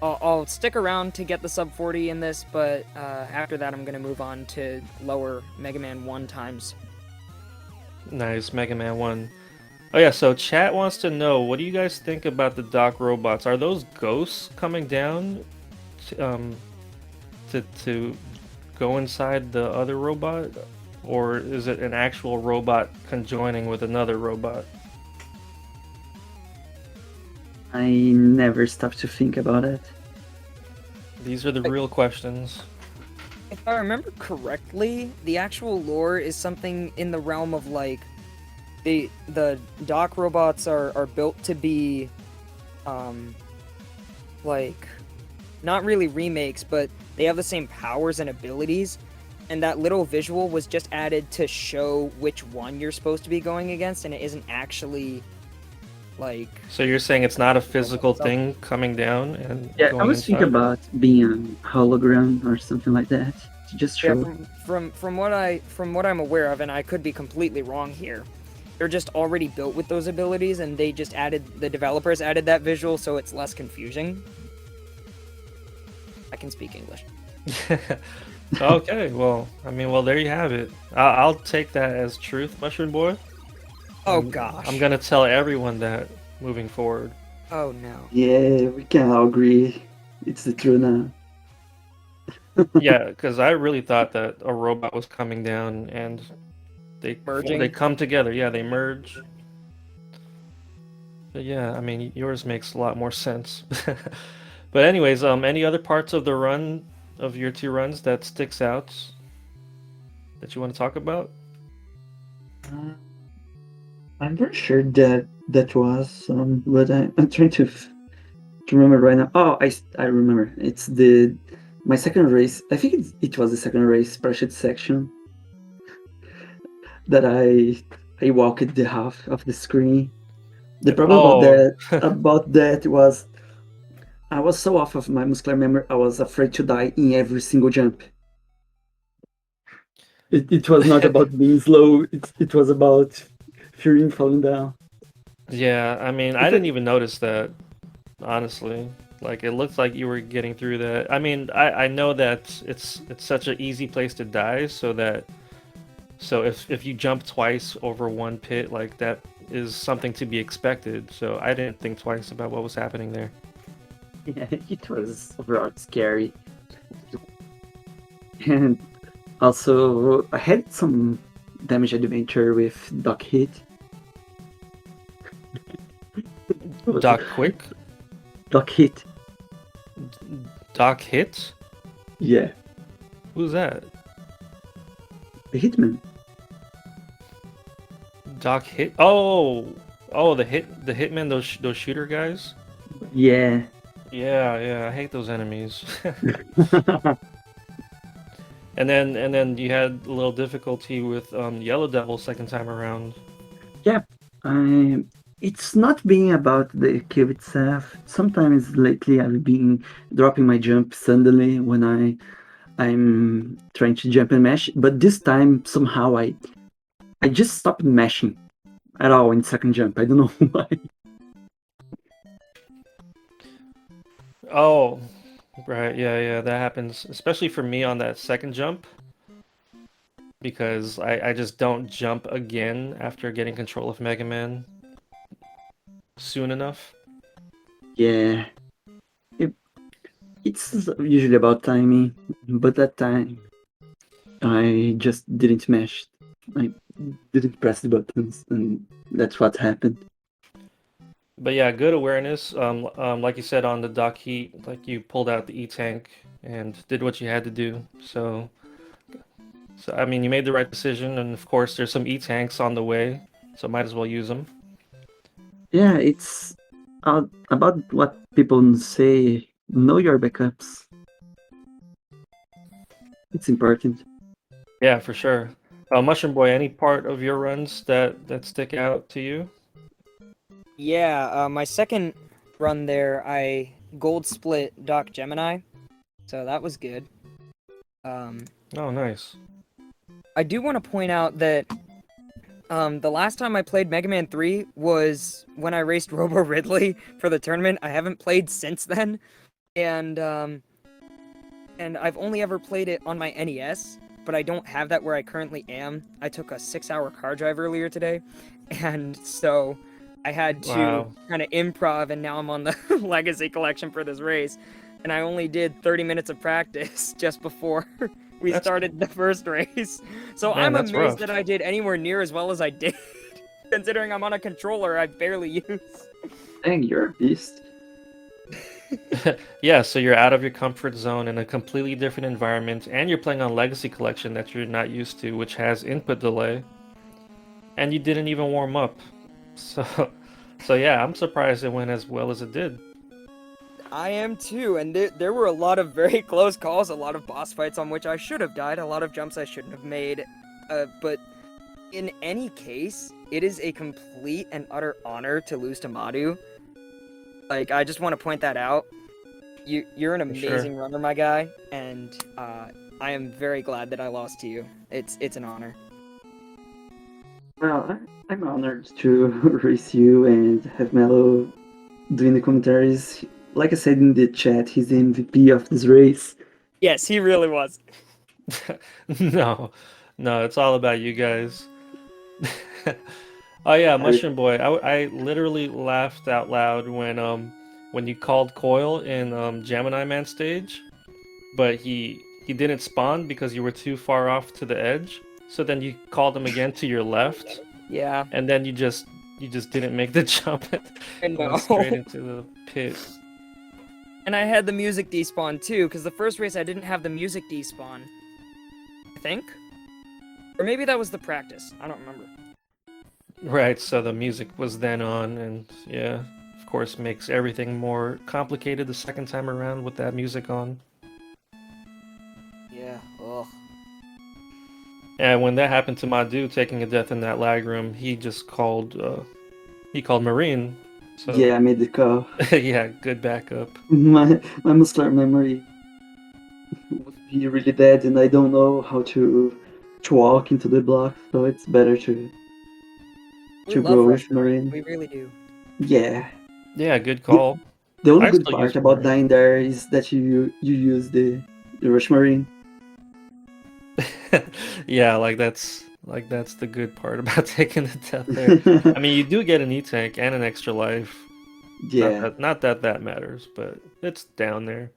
I'll stick around to get the sub 40 in this, but after that I'm going to move on to lower Mega Man 1 times. Nice, Mega Man 1. Oh yeah, so chat wants to know, what do you guys think about the dock robots? Are those ghosts coming down to go inside the other robot? Or is it an actual robot conjoining with another robot? I never stop to think about it. These are the real questions. If I remember correctly, the actual lore is something in the realm of like the dock robots are built to be like not really remakes, but they have the same powers and abilities, and that little visual was just added to show which one you're supposed to be going against, and it isn't actually like. So you're saying it's not a physical thing coming down and Yeah, going I was thinking inside? about being a hologram or something like that to just show. Yeah, from what I'm aware of, and I could be completely wrong here, they're just already built with those abilities, and the developers added that visual so it's less confusing. I can speak English. Okay, well, I mean, well, there you have it. I'll take that as truth, Mushroom Boy. Oh gosh. I'm gonna tell everyone that moving forward. Oh no. Yeah, we can all agree. It's the truth now. Yeah, because I really thought that a robot was coming down and Merging. they come together. Yeah, they merge. But yeah, I mean, yours makes a lot more sense. But anyways, any other parts of the run of your two runs that sticks out that you want to talk about? I'm very sure that was, but I'm trying to remember right now. Oh, I remember. It's my second race. I think it was the second race parachute section that I walked the half of the screen. The problem about that was I was so off of my muscular memory. I was afraid to die in every single jump. It was not about being slow. It was about fearing falling down. Yeah, I mean, I didn't even notice that, honestly. Like, it looked like you were getting through that. I mean, I know that it's such an easy place to die, so if you jump twice over one pit, like, that is something to be expected. So I didn't think twice about what was happening there. Yeah, it was overall scary. And also, I had some damage adventure with Doc Hit. Doc Quick? Doc Hit. Doc Hit? Yeah. Who's that? The Hitman. Doc Hit? Oh, the hitman, those shooter guys. Yeah. Yeah, I hate those enemies. And then you had a little difficulty with Yellow Devil second time around. Yeah. It's not being about the cube itself. Sometimes lately I've been dropping my jump suddenly when I'm trying to jump and mash, but this time somehow I just stopped mashing at all in second jump. I don't know why. Oh, right, yeah, that happens, especially for me on that second jump, because I just don't jump again after getting control of Mega Man soon enough. Yeah. It's usually about timing, but that time I just didn't mash. I didn't press the buttons, and that's what happened. But yeah, good awareness. Like you said on the Dock Heat, like you pulled out the E-Tank and did what you had to do. So I mean, you made the right decision, and of course, there's some E-Tanks on the way, so might as well use them. Yeah, it's about what people say, know your backups. It's important. Yeah, for sure. Mushroom Boy, any part of your runs that stick out to you? Yeah, my second run there, I gold split Doc Gemini, so that was good. Um, Oh, nice. I do want to point out that the last time I played Mega Man 3 was when I raced Robo Ridley for the tournament. I haven't played since then, and I've only ever played it on my NES, but I don't have that where I currently am. I took a 6-hour car drive earlier today, and so I had to Wow. kind of improv, and now I'm on the Legacy Collection for this race, and I only did 30 minutes of practice just before we That's started the first race. So Man, I'm that's amazed rough. that I did anywhere near as well as I did, considering I'm on a controller I barely use. Dang, you're a beast. Yeah, so you're out of your comfort zone in a completely different environment, and you're playing on Legacy Collection that you're not used to, which has input delay, and you didn't even warm up. So, so yeah, I'm surprised it went as well as it did. I am too, and there were a lot of very close calls, a lot of boss fights on which I should have died, a lot of jumps I shouldn't have made. But in any case, it is a complete and utter honor to lose to Madu. Like, I just want to point that out. You're an For sure. amazing runner, my guy, and I am very glad that I lost to you. It's an honor. Well, I'm honored to race you and have Mello doing the commentaries. Like I said in the chat, he's the MVP of this race. Yes, he really was. No, no, it's all about you guys. Oh yeah, I, Mushroom Boy. I literally laughed out loud when you called Coil in Gemini Man stage, but he didn't spawn because you were too far off to the edge. So then you called him again to your left, Yeah, and then you just didn't make the jump I and went know. straight into the pit. And I had the music despawn too, because the first race I didn't have the music despawn. I think? Or maybe that was the practice. I don't remember. Right, so the music was then on, and yeah, of course, makes everything more complicated the second time around with that music on. Yeah, ugh. And when that happened to Madu taking a death in that lag room, he called Marine. So yeah, I made the call. yeah, good backup. My muscular memory would be really dead, and I don't know how to walk into the block, so it's better to We love go with Rush Marine. We really do. Yeah. Yeah, good call. The only I good still use part about Marine. dying there is that you use the Rush Marine. Yeah, that's the good part about taking the death there. I mean, you do get an E-tank and an extra life. Yeah. Not that that matters, but it's down there.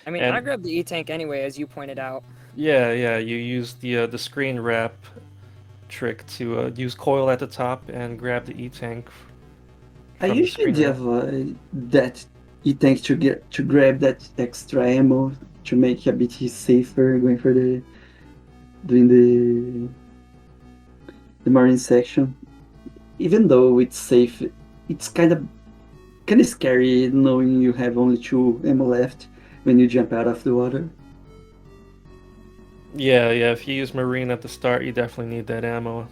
I mean, I And grabbed the E-Tank anyway, as you pointed out. yeah, you use the screen wrap trick to use coil at the top and grab the E-tank I from the usually screen wrap. avoid that it takes to grab that extra ammo to make it a bit safer going for doing the marine section. Even though it's safe, it's kind of scary knowing you have only 2 ammo left when you jump out of the water. Yeah, if you use marine at the start, you definitely need that ammo.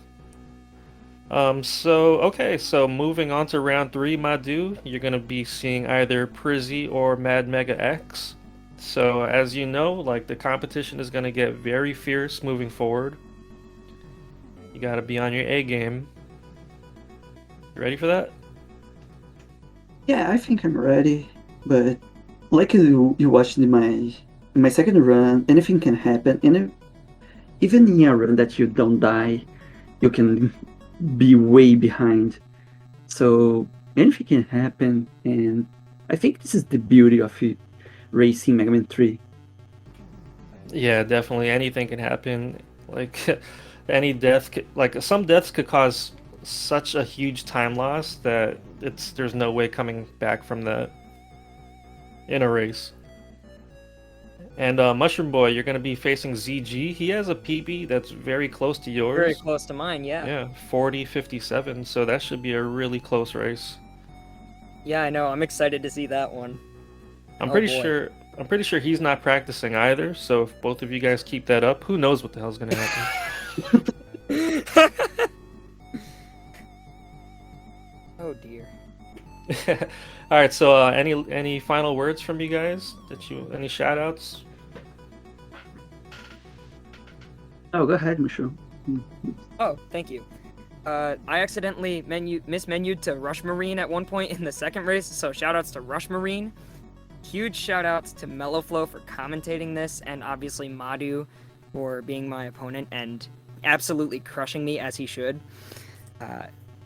So moving on to round 3, Madu, you're gonna be seeing either Prizzy or Mad Mega X. So as you know, like the competition is gonna get very fierce moving forward. You gotta be on your A game. You ready for that? Yeah, I think I'm ready, but like you watched in my second run, anything can happen, and even in a run that you don't die, you can be way behind. So anything can happen, and I think this is the beauty of it, racing Mega Man 3. Yeah, definitely. Anything can happen. Like like some deaths could cause such a huge time loss that there's no way coming back from that in a race. And Mushroom Boy, you're gonna be facing ZG. He has a PB that's very close to Very yours. close to mine, yeah. Yeah, 40-57. So that should be a really close race. Yeah, I know. I'm excited to see that one. I'm Oh pretty boy. sure I'm pretty sure he's not practicing either. So if both of you guys keep that up, who knows what the hell's gonna happen? Oh dear. All right. So any final words from you guys? Any shout outs? Oh, go ahead, Mushroom. Oh, thank you. I accidentally mismenued to Rush Marine at one point in the second race, so shoutouts to Rush Marine. Huge shoutouts to Mellowflow for commentating this, and obviously Madu for being my opponent and absolutely crushing me as he should.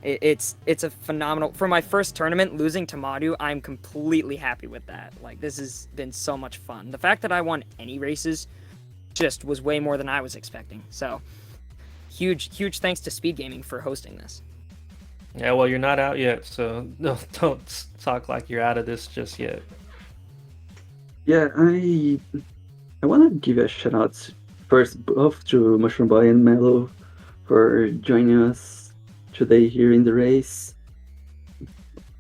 It's a phenomenal for my first tournament. Losing to Madu, I'm completely happy with that. Like, this has been so much fun. The fact that I won any races just was way more than I was expecting. So huge thanks to SpeedGaming for hosting this. Yeah. Well, you're not out yet, so no, don't talk like you're out of this just yet. Yeah, I want to give a shout out first both to Mushroom Boy and Mellow for joining us today here in the race.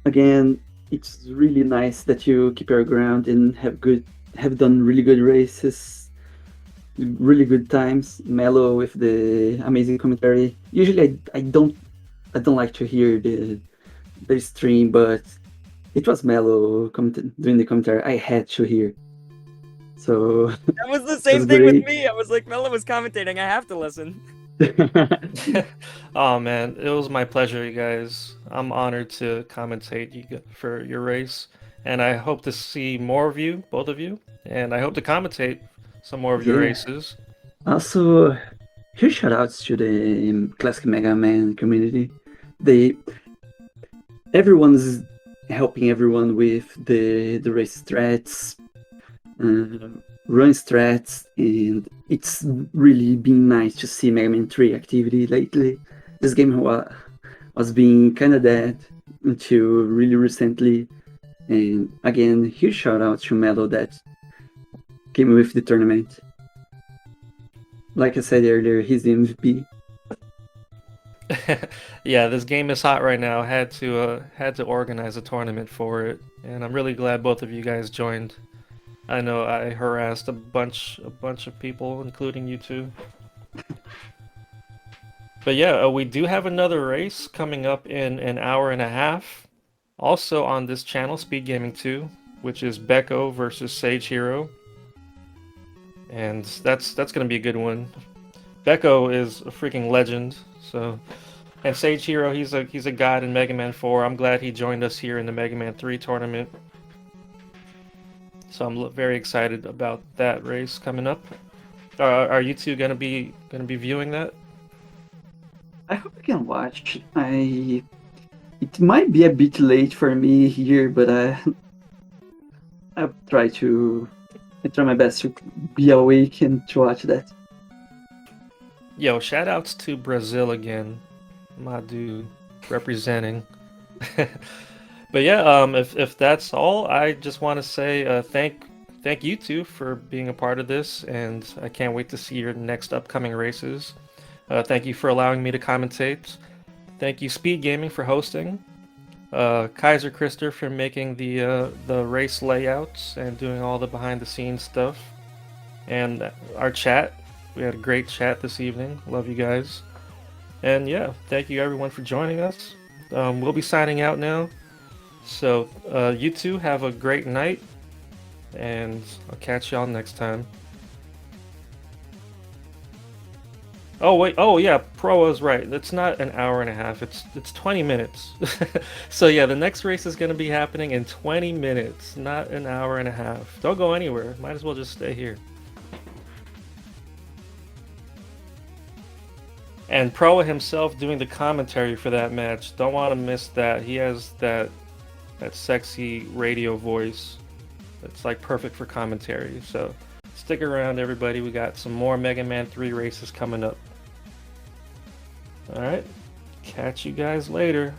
Again, it's really nice that you keep your ground and have done really good races, really good times. Mellow with the amazing commentary. Usually, I don't like to hear the stream, but it was Mellow doing the commentary. I had to hear. So That was the it same was thing with great. me. I was like, Mello was commentating. I have to listen. Oh man, it was my pleasure, you guys. I'm honored to commentate for your race, and I hope to see more of you, both of you, and I hope to commentate some more of your Yeah. races. Also, huge shout outs to the Classic Mega Man community. They Everyone's helping everyone with the race strats, uh, run strats, and it's really been nice to see Mega Man 3 activity lately. This game was being kind of dead until really recently. And again, huge shout out to Melo that came with the tournament. Like I said earlier, he's the MVP. Yeah, this game is hot right now. Had to organize a tournament for it, and I'm really glad both of you guys joined. I know I harassed a bunch of people, including you two. But yeah, we do have another race coming up in an hour and a half. Also on this channel, SpeedGaming 2, which is Becco versus Sage Hero. And that's gonna be a good one. Becco is a freaking legend, so and Sage Hero, he's a god in Mega Man 4. I'm glad he joined us here in the Mega Man 3 tournament. So I'm very excited about that race coming up. Are you two gonna be viewing that? I hope I can watch. It might be a bit late for me here, but I'll try my best to be awake and to watch that. Yo, shout outs to Brazil again. Madu representing. But yeah, if that's all, I just want to say thank you two for being a part of this, and I can't wait to see your next upcoming races. Thank you for allowing me to commentate. Thank you Speed Gaming for hosting. Kaiser Krister for making the race layouts and doing all the behind the scenes stuff. And our chat. We had a great chat this evening. Love you guys. And yeah, thank you everyone for joining us. We'll be signing out now. So you two have a great night, and I'll catch y'all next time. Oh wait, oh yeah, Pro was right. It's not an hour and a half. It's 20 minutes. So yeah, the next race is going to be happening in 20 minutes, not an hour and a half. Don't go anywhere. Might as well just stay here. And Proa himself doing the commentary for that match. Don't want to miss that. He has that sexy radio voice. It's like perfect for commentary. So stick around, everybody. We got some more Mega Man 3 races coming up. Alright. Catch you guys later.